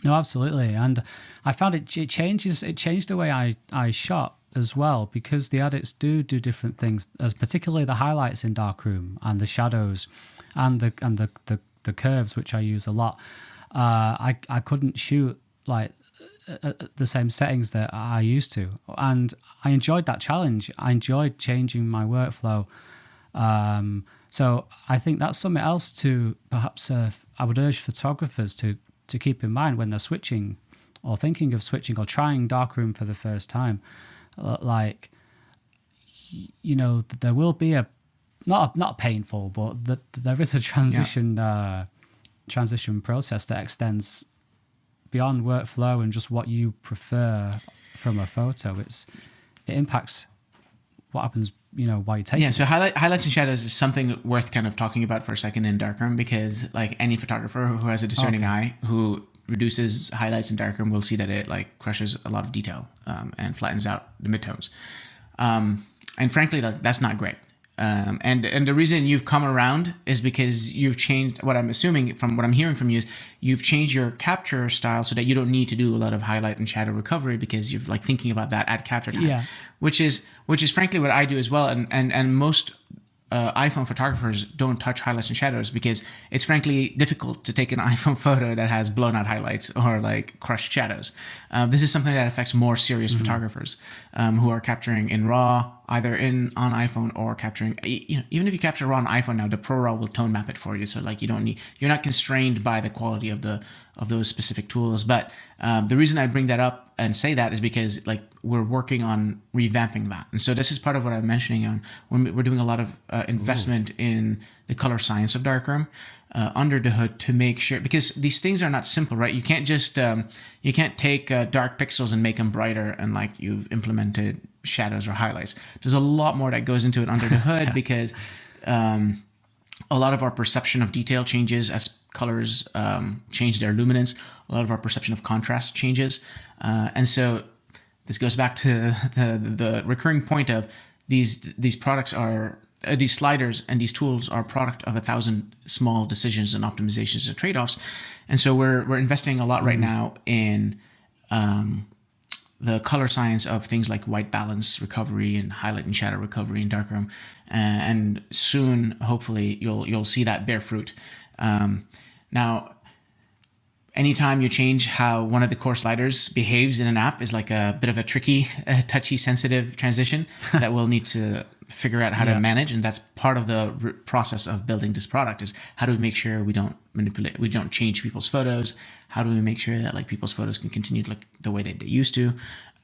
Speaker 1: No, absolutely. And I found it changed the way I shot as well, because the edits do different things, as particularly the highlights in Darkroom and the shadows and the curves, which I use a lot. I couldn't shoot like the same settings that I used to, and I enjoyed that challenge. I enjoyed changing my workflow. So I think that's something else to perhaps I would urge photographers to keep in mind when they're switching or thinking of switching or trying Darkroom for the first time. Like, you know, there will be not painful, but there is a transition process that extends beyond workflow and just what you prefer from a photo. It impacts what happens, you know, while you take it.
Speaker 2: Yeah, so highlights and shadows is something worth kind of talking about for a second in Darkroom, because like any photographer who has a discerning eye who reduces highlights in Darkroom will see that it like crushes a lot of detail and flattens out the midtones. And frankly, that's not great. And the reason you've come around is because you've changed, what I'm assuming from what I'm hearing from you is you've changed your capture style so that you don't need to do a lot of highlight and shadow recovery, because you're like thinking about that at capture time, which is frankly what I do as well. And most iPhone photographers don't touch highlights and shadows because it's frankly difficult to take an iPhone photo that has blown out highlights or like crushed shadows. This is something that affects more serious photographers who are capturing in RAW, either on iPhone or capturing, you know, even if you capture RAW on iPhone now, the ProRAW will tone map it for you. So like you're not constrained by the quality of those specific tools. But the reason I bring that up and say that is because like we're working on revamping that. And so this is part of what I'm mentioning on when we're doing a lot of investment in the color science of Darkroom under the hood to make sure, because these things are not simple, right? You can't just, you can't take dark pixels and make them brighter and like you've implemented shadows or highlights. There's a lot more that goes into it under the hood because a lot of our perception of detail changes as colors change their luminance. A lot of our perception of contrast changes. And so this goes back to the recurring point of these products are these sliders and these tools are a product of 1,000 small decisions and optimizations and trade-offs. And so we're investing a lot right now in the color science of things like white balance recovery and highlight and shadow recovery in Darkroom. And soon, hopefully, you'll see that bear fruit. Now, anytime you change how one of the core sliders behaves in an app is like a bit of a tricky, touchy, sensitive transition that we'll need to figure out how to manage. And that's part of the process of building this product, is how do we make sure we don't manipulate, we don't change people's photos? How do we make sure that like people's photos can continue to look the way that they used to?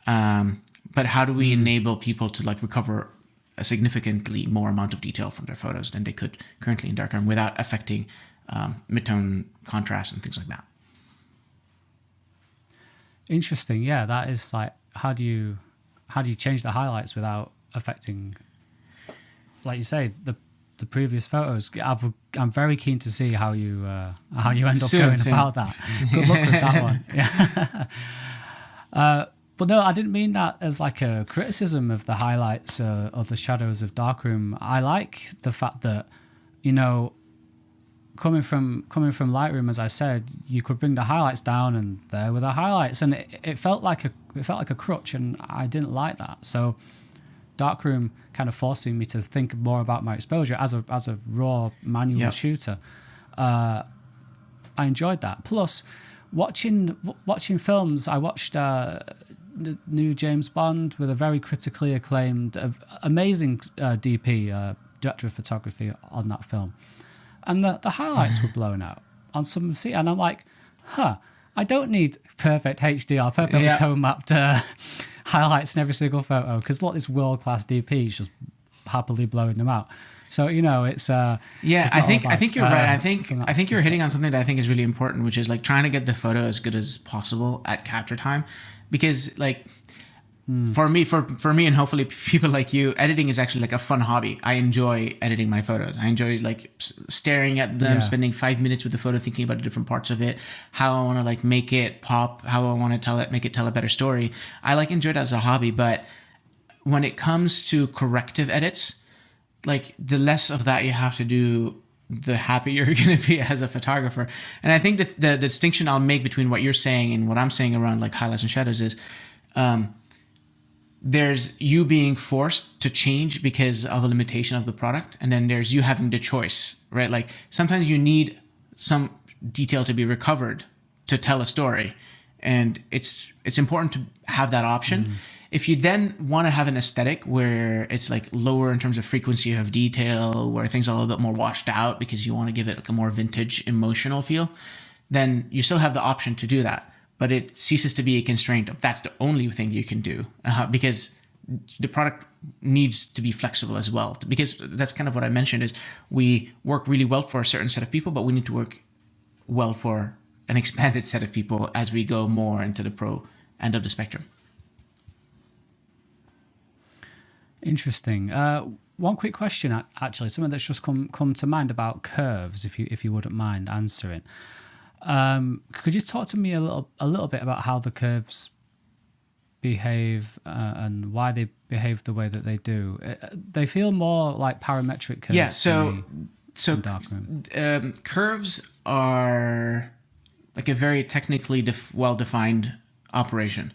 Speaker 2: But how do we enable people to like recover a significantly more amount of detail from their photos than they could currently in Darkroom without affecting midtone contrast and things like that?
Speaker 1: Interesting. Yeah, that is like, how do you change the highlights without affecting, like you say, the previous photos? I'm very keen to see how you end up going about that. Good luck with that one. Yeah. But no, I didn't mean that as like a criticism of the highlights or the shadows of Darkroom. I like the fact that, you know, coming from Lightroom, as I said, you could bring the highlights down and there were the highlights, and it felt like a crutch, and I didn't like that. So Darkroom kind of forcing me to think more about my exposure as a raw manual shooter. I enjoyed that. Plus, watching films, I watched the new James Bond with a very critically acclaimed, amazing DP, director of photography on that film. And the highlights were blown out on some scene. And I'm like, I don't need perfect HDR, perfectly tone mapped highlights in every single photo, because look, this world-class DP is just happily blowing them out. So, you know, it's
Speaker 2: I think you're right. I think you're hitting on something that I think is really important, which is like trying to get the photo as good as possible at capture time, because like for me and hopefully people like you, editing is actually like a fun hobby. I enjoy editing my photos. I enjoy like staring at them, spending 5 minutes with the photo, thinking about the different parts of it, how I want to like make it pop, how I want to make it tell a better story. I like enjoy it as a hobby, but when it comes to corrective edits, like the less of that you have to do, the happier you're going to be as a photographer. And I think that the distinction I'll make between what you're saying and what I'm saying around like highlights and shadows is, there's you being forced to change because of a limitation of the product, and then there's you having the choice, right? Like sometimes you need some detail to be recovered to tell a story, and it's important to have that option. If you then want to have an aesthetic where it's like lower in terms of frequency of detail, where things are a little bit more washed out because you want to give it like a more vintage emotional feel, then you still have the option to do that. But it ceases to be a constraint of that's the only thing you can do, because the product needs to be flexible as well. Because that's kind of what I mentioned, is we work really well for a certain set of people, but we need to work well for an expanded set of people as we go more into the pro end of the spectrum.
Speaker 1: Interesting. One quick question, actually, something that's just come to mind about curves, if you wouldn't mind answering. Could you talk to me a little bit about how the curves behave and why they behave the way that they do? They feel more like parametric curves.
Speaker 2: Yeah. So curves are like a very technically well-defined operation.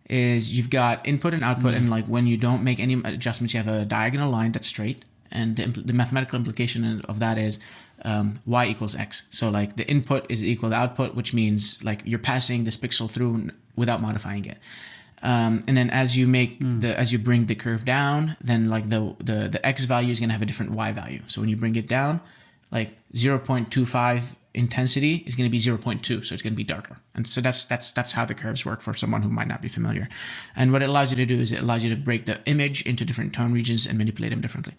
Speaker 2: Is you've got input and output, and like when you don't make any adjustments, you have a diagonal line that's straight, and the mathematical implication of that is y equals x. So like the input is equal to output, which means like you're passing this pixel through without modifying it. And then as you make as you bring the curve down, then like the x value is going to have a different y value. So when you bring it down, like 0.25 intensity is going to be 0.2, so it's going to be darker. And so that's how the curves work for someone who might not be familiar. And what it allows you to do is it allows you to break the image into different tone regions and manipulate them differently.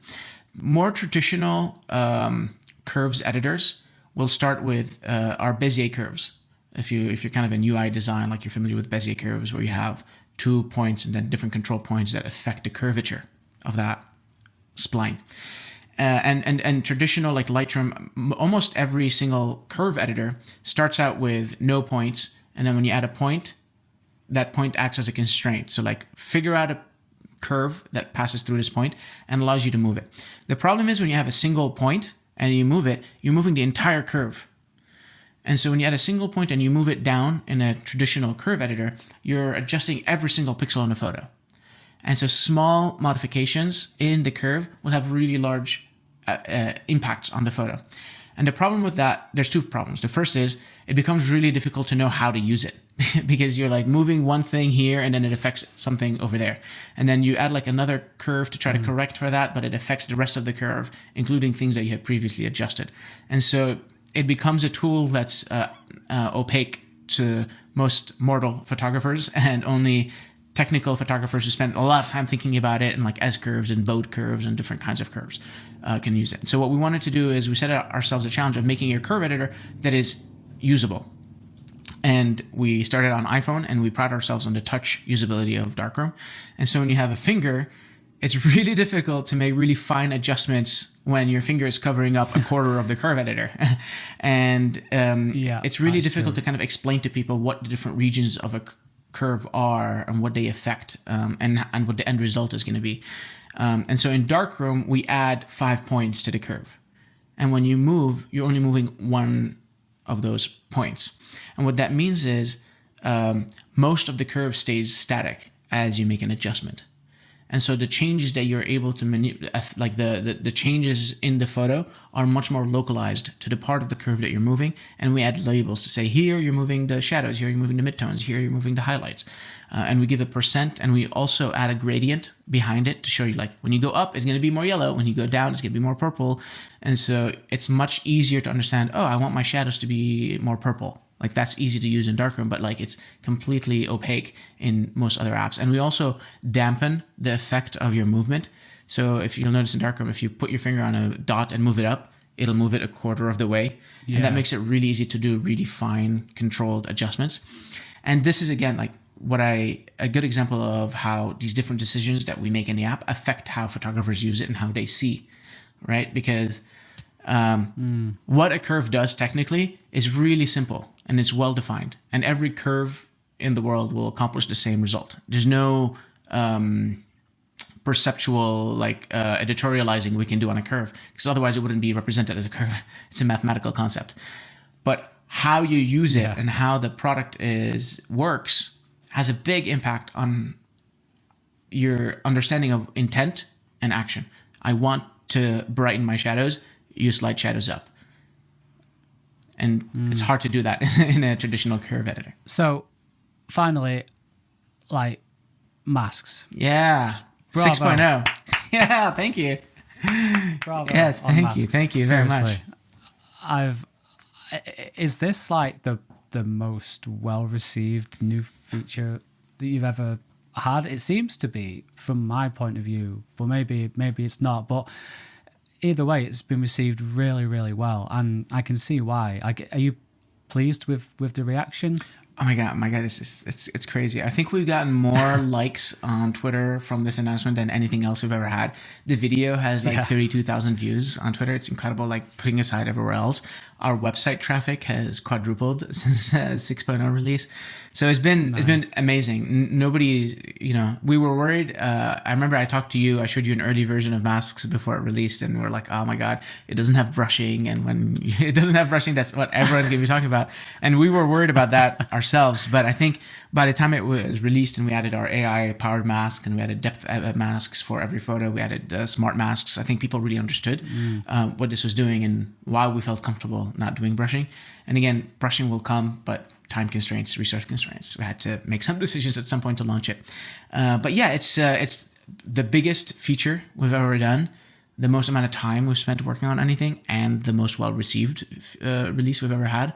Speaker 2: More traditional curves editors will start with our Bezier curves. If you're kind of in UI design, like you're familiar with Bezier curves, where you have 2 points and then different control points that affect the curvature of that spline. And traditional like Lightroom, almost every single curve editor starts out with no points, and then when you add a point, that point acts as a constraint. So like figure out a curve that passes through this point and allows you to move it. The problem is when you have a single point and you move it, you're moving the entire curve. And so when you add a single point and you move it down in a traditional curve editor, you're adjusting every single pixel in the photo. And so small modifications in the curve will have really large impacts on the photo. And the problem with that, there's two problems. The first is it becomes really difficult to know how to use it because you're like moving one thing here and then it affects something over there. And then you add like another curve to try to correct for that, but it affects the rest of the curve, including things that you had previously adjusted. And so it becomes a tool that's opaque to most mortal photographers, and only technical photographers who spend a lot of time thinking about it and like S-curves and boat curves and different kinds of curves can use it. So what we wanted to do is we set ourselves a challenge of making a curve editor that is usable. And we started on iPhone, and we pride ourselves on the touch usability of Darkroom. And so when you have a finger, it's really difficult to make really fine adjustments when your finger is covering up a quarter of the curve editor. And it's really difficult to kind of explain to people what the different regions of a curve are and what they affect, and what the end result is going to be. And so in Darkroom, we add 5 points to the curve. And when you move, you're only moving one of those points. And what that means is most of the curve stays static as you make an adjustment. And so the changes that you're able to manipulate, like the changes in the photo, are much more localized to the part of the curve that you're moving. And we add labels to say, here you're moving the shadows, here you're moving the midtones, here you're moving the highlights. And we give a percent, and we also add a gradient behind it to show you, like, when you go up, it's going to be more yellow. When you go down, it's going to be more purple. And so it's much easier to understand, oh, I want my shadows to be more purple. Like, that's easy to use in Darkroom, but like it's completely opaque in most other apps. And we also dampen the effect of your movement. So if you'll notice in Darkroom, if you put your finger on a dot and move it up, it'll move it a quarter of the way. Yeah. And that makes it really easy to do really fine controlled adjustments. And this is, again, like a good example of how these different decisions that we make in the app affect how photographers use it and how they see, right? Because what a curve does technically is really simple and it's well defined, and every curve in the world will accomplish the same result. There's no perceptual editorializing we can do on a curve, because otherwise it wouldn't be represented as a curve. It's a mathematical concept. But how you use it and how the product works has a big impact on your understanding of intent and action. I want to brighten my shadows, you slide shadows up. And it's hard to do that in a traditional curve editor.
Speaker 1: So finally, like masks.
Speaker 2: Yeah.
Speaker 1: Bravo.
Speaker 2: 6.0. Yeah, thank you.
Speaker 1: Bravo.
Speaker 2: Yes, thank you. Thank you very
Speaker 1: Seriously.
Speaker 2: much.
Speaker 1: Is this like the most well-received new feature that you've ever had? It seems to be, from my point of view, but maybe it's not. But either way, it's been received really, really well, and I can see why. Are you pleased with the reaction?
Speaker 2: Oh my god, it's crazy. I think we've gotten more likes on Twitter from this announcement than anything else we've ever had. The video has 32,000 views on Twitter. It's incredible, like putting aside everywhere else. Our website traffic has quadrupled since 6.0 release. So it's been amazing. Nobody, we were worried. I remember I talked to you. I showed you an early version of masks before it released, and we're like, oh my god, it doesn't have brushing. And when it doesn't have brushing, that's what everyone's gonna be talking about. And we were worried about that ourselves. But I think by the time it was released and we added our AI powered mask and we added depth masks for every photo, we added smart masks, I think people really understood what this was doing and why we felt comfortable not doing brushing. And again, brushing will come, but time constraints, resource constraints. We had to make some decisions at some point to launch it. But yeah, it's the biggest feature we've ever done, the most amount of time we've spent working on anything, and the most well-received release we've ever had.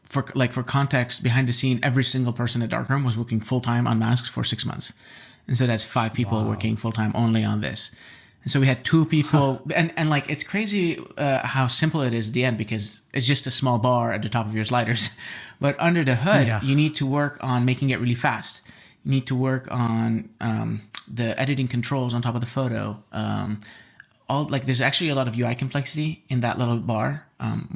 Speaker 2: For context, behind the scene, every single person at Darkroom was working full-time on masks for 6 months. And so that's 5 people working full-time only on this. And so we had 2 people, and like, it's crazy how simple it is at the end, because it's just a small bar at the top of your sliders. But under the hood, you need to work on making it really fast. You need to work on the editing controls on top of the photo. There's actually a lot of UI complexity in that little bar.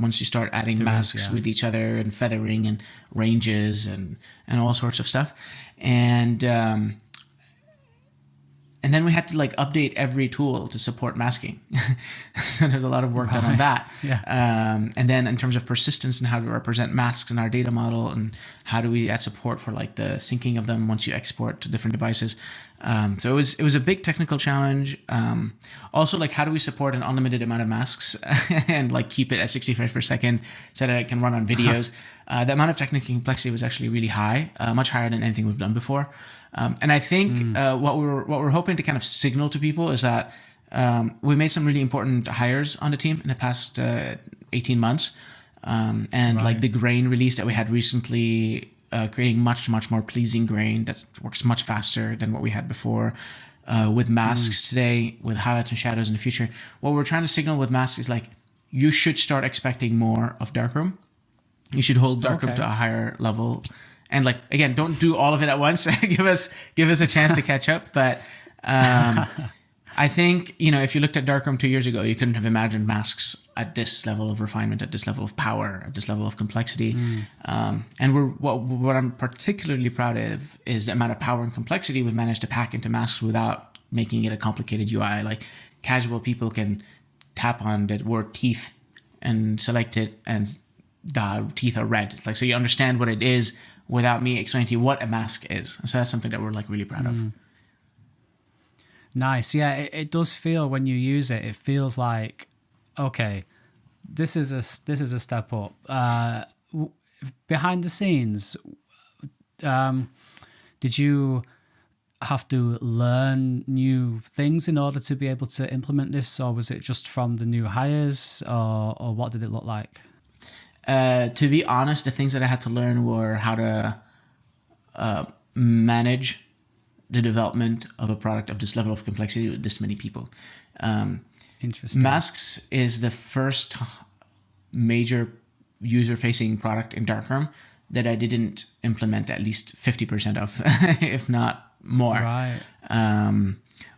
Speaker 2: Once you start adding masks with each other and feathering and ranges and all sorts of stuff. And and then we had to like update every tool to support masking. So there's a lot of work done on that.
Speaker 1: Yeah.
Speaker 2: And then in terms of persistence and how to represent masks in our data model, and how do we add support for like the syncing of them once you export to different devices. So it was a big technical challenge. Also, like, how do we support an unlimited amount of masks and like keep it at 60 frames per second so that it can run on videos? The amount of technical complexity was actually really high, much higher than anything we've done before. And I think what we're hoping to kind of signal to people is that we made some really important hires on the team in the past 18 months. And like the grain release that we had recently, creating much more pleasing grain that works much faster than what we had before. With masks today, with highlights and shadows in the future, what we're trying to signal with masks is like, you should start expecting more of Darkroom. You should hold Darkroom to a higher level. And like, again, don't do all of it at once. give us a chance to catch up. But I think, if you looked at Darkroom 2 years ago, you couldn't have imagined masks at this level of refinement, at this level of power, at this level of complexity. And what I'm particularly proud of is the amount of power and complexity we've managed to pack into masks without making it a complicated UI. Like, casual people can tap on the word teeth and select it, and the teeth are red. Like, so you understand what it is without me explaining to you what a mask is. So that's something that we're like really proud of.
Speaker 1: Nice. Yeah, it does feel, when you use it, it feels like, okay, this is a step up. Behind the scenes, did you have to learn new things in order to be able to implement this, or was it just from the new hires, or what did it look like?
Speaker 2: To be honest, the things that I had to learn were how to manage the development of a product of this level of complexity with this many people.
Speaker 1: Interesting.
Speaker 2: Masks is the first major user-facing product in Darkroom that I didn't implement at least 50% of, if not more.
Speaker 1: Right.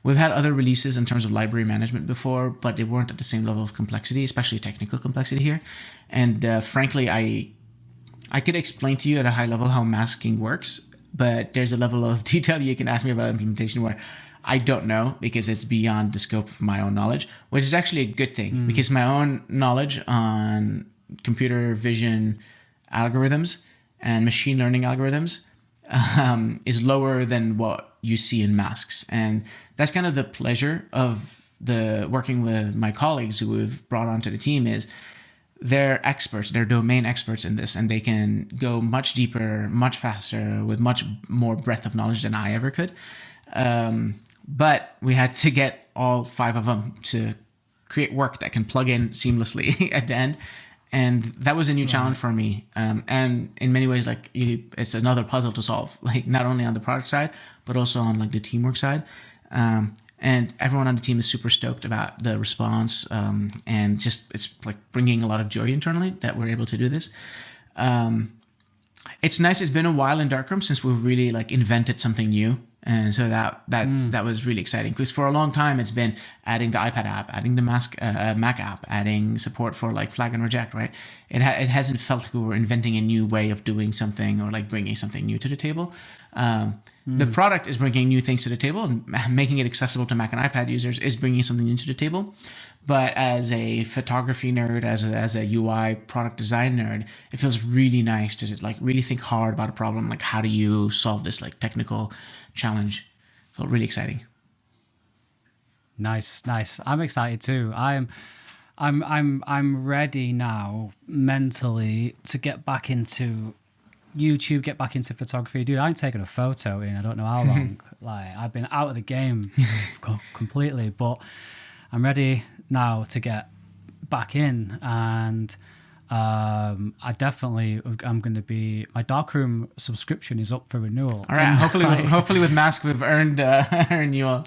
Speaker 2: We've had other releases in terms of library management before, but they weren't at the same level of complexity, especially technical complexity here. And frankly, I could explain to you at a high level how masking works, but there's a level of detail you can ask me about implementation where I don't know, because it's beyond the scope of my own knowledge, which is actually a good thing, because my own knowledge on computer vision algorithms and machine learning algorithms is lower than what you see in masks. And that's kind of the pleasure of the working with my colleagues who we've brought onto the team, is they're experts, they're domain experts in this, and they can go much deeper, much faster, with much more breadth of knowledge than I ever could. But we had to get all 5 of them to create work that can plug in seamlessly at the end. And that was a new challenge for me. And in many ways, like, it's another puzzle to solve, like not only on the product side, but also on like the teamwork side. And everyone on the team is super stoked about the response. And just, it's like bringing a lot of joy internally that we're able to do this. It's nice. It's been a while in Darkroom since we've really like invented something new. And so that was really exciting, because for a long time it's been adding the iPad app, adding the Mac app, adding support for like flag and reject, right? It hasn't felt like we were inventing a new way of doing something or like bringing something new to the table. The product is bringing new things to the table, and making it accessible to Mac and iPad users is bringing something new to the table. But as a photography nerd, as a UI product design nerd, it feels really nice to like really think hard about a problem. Like, how do you solve this like technical challenge? It felt really exciting.
Speaker 1: Nice. I'm excited too. I'm ready now mentally to get back into YouTube, get back into photography. Dude, I ain't taken a photo in I don't know how long. Like, I've been out of the game completely, but I'm ready now to get back in. And I'm going to be, my Darkroom subscription is up for renewal.
Speaker 2: All right, hopefully with Mask we've earned renewal.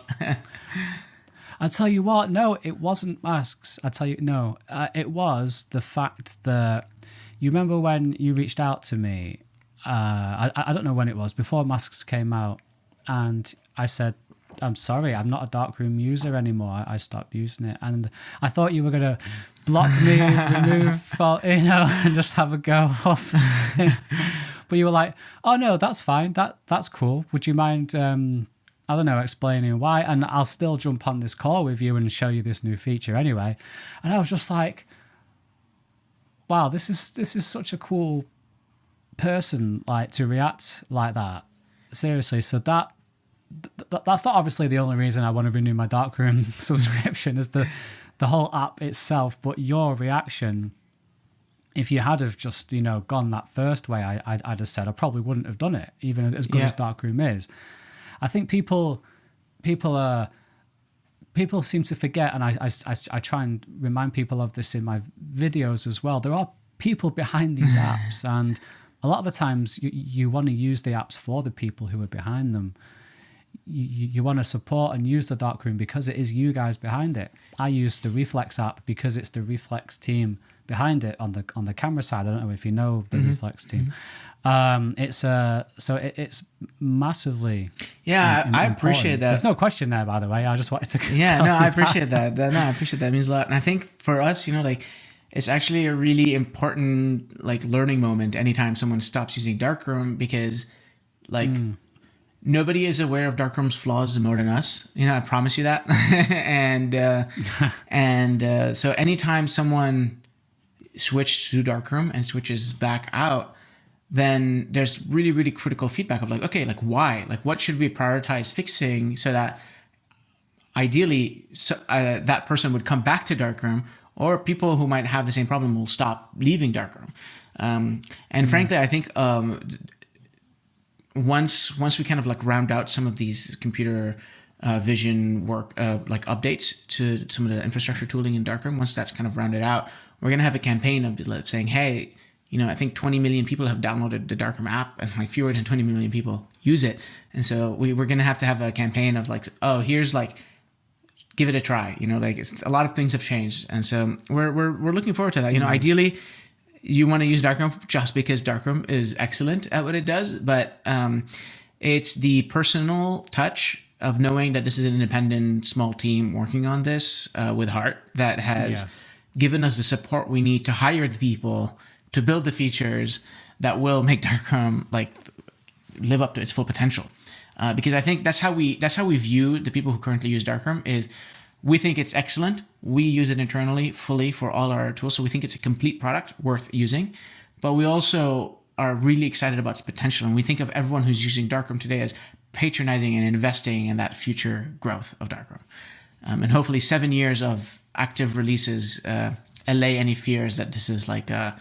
Speaker 1: I tell you what, no, it wasn't masks. It was the fact that, you remember when you reached out to me, I don't know when it was, before masks came out, and I said, I'm sorry, I'm not a Darkroom user anymore. I stopped using it. And I thought you were going to block me, remove, and just have a go or something. But you were like, oh no, that's fine. That's cool. Would you mind I don't know, explaining why. And I'll still jump on this call with you and show you this new feature anyway. And I was just like, wow, this is such a cool person, like, to react like that. Seriously. So that's not obviously the only reason I want to renew my Darkroom subscription, is the whole app itself, but your reaction. If you had have just, gone that first way, I'd have said, I probably wouldn't have done it, even as good as Darkroom is. I think people seem to forget, and I try and remind people of this in my videos as well. There are people behind these apps, and a lot of the times you want to use the apps for the people who are behind them. You want to support and use the Darkroom because it is you guys behind it. I use the Reflex app because it's the Reflex team behind it on the camera side. I don't know if you know the Reflex team. It's massively
Speaker 2: I appreciate that.
Speaker 1: There's no question there, by the way. I just wanted to
Speaker 2: I appreciate that. No, I appreciate that. It means a lot. And I think for us, like, it's actually a really important, like, learning moment anytime someone stops using Darkroom, because, like, nobody is aware of Darkroom's flaws more than us. I promise you that. So anytime someone switches to Darkroom and switches back out, then there's really, really critical feedback of, like, okay, like, why? Like, what should we prioritize fixing so that ideally that person would come back to Darkroom, or people who might have the same problem will stop leaving Darkroom. And frankly, I think once we kind of, like, round out some of these computer vision work, like, updates to some of the infrastructure tooling in Darkroom, once that's kind of rounded out, we're going to have a campaign of saying, hey, I think 20 million people have downloaded the Darkroom app, and, like, fewer than 20 million people use it. And so we're going to have a campaign of, like, oh, here's, like, give it a try. Like, a lot of things have changed. And so we're looking forward to that. Ideally, you want to use Darkroom just because Darkroom is excellent at what it does, but it's the personal touch of knowing that this is an independent small team working on this with heart that has given us the support we need to hire the people to build the features that will make Darkroom, like, live up to its full potential. Because I think that's how we view the people who currently use Darkroom. Is we think it's excellent. We use it internally fully for all our tools, so we think it's a complete product worth using. But we also are really excited about its potential, and we think of everyone who's using Darkroom today as patronizing and investing in that future growth of Darkroom. And hopefully 7 years of active releases allay any fears that this is like a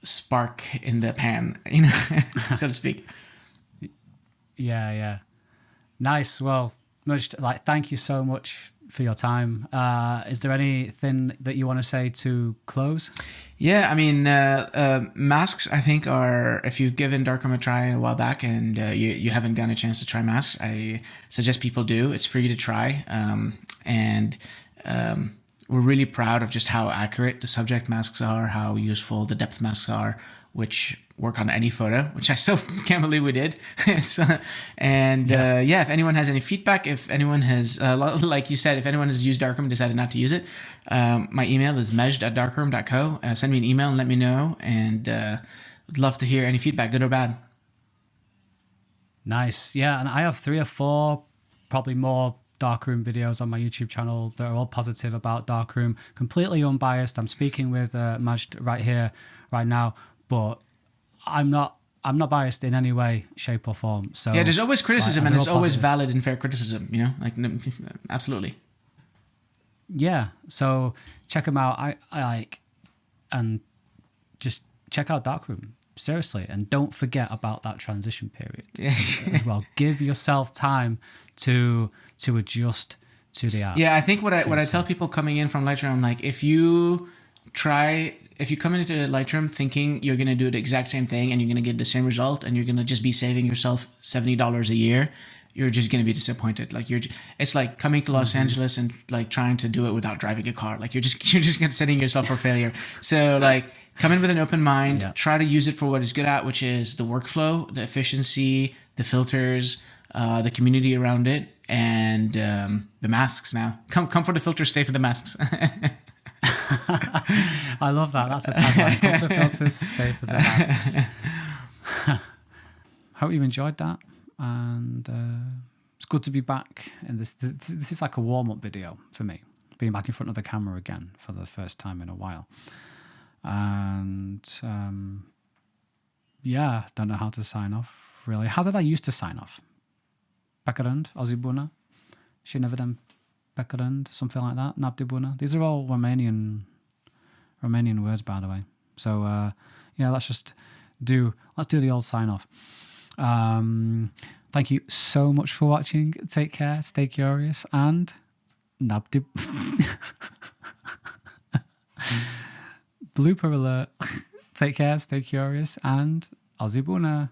Speaker 2: spark in the pan, so to speak.
Speaker 1: Yeah. Nice. Well, thank you so much for your time. Is there anything that you want to say to close?
Speaker 2: Yeah, I mean, masks, I think, are, if you've given Darkroom a try a while back and you haven't gotten a chance to try masks, I suggest people do. It's free to try. And we're really proud of just how accurate the subject masks are, how useful the depth masks are, which work on any photo, which I still can't believe we did. If anyone has any feedback, if anyone has, like you said, if anyone has used Darkroom and decided not to use it, my email is majd@darkroom.co. Send me an email and let me know, and would love to hear any feedback, good or bad.
Speaker 1: Nice. Yeah, and I have 3 or 4, probably more, Darkroom videos on my YouTube channel that are all positive about Darkroom, completely unbiased. I'm speaking with Majd right here, right now, but I'm not biased in any way, shape, or form. So
Speaker 2: yeah, there's always criticism, and it's always valid and fair criticism. Absolutely.
Speaker 1: Yeah. So check them out. I like, and just check out Darkroom, seriously, and don't forget about that transition period as well. Give yourself time to adjust to the app.
Speaker 2: Yeah, I think what I tell people coming in from Lightroom, like, if you come into Lightroom thinking you're going to do the exact same thing and you're going to get the same result and you're going to just be saving yourself $70 a year, you're just going to be disappointed. Like, it's like coming to Los Angeles and, like, trying to do it without driving a car. Like, you're just setting yourself for failure. So, like, come in with an open mind, try to use it for what it's good at, which is the workflow, the efficiency, the filters, the community around it, and the masks now. Come for the filters, stay for the masks.
Speaker 1: I love that. That's a tagline. Come for the filters, stay for the masks. Hope you've enjoyed that. And it's good to be back. And this is like a warm-up video for me, being back in front of the camera again for the first time in a while. And yeah, don't know how to sign off, really. How did I used to sign off? Bekarund, Ozibuna, Shinavadem Bekarund, something like that, Nabdibuna. These are all Romanian words, by the way. So yeah, let's do the old sign off. Thank you so much for watching. Take care, stay curious, and Nabdib. Blooper alert. Take care, stay curious, and Ozibuna.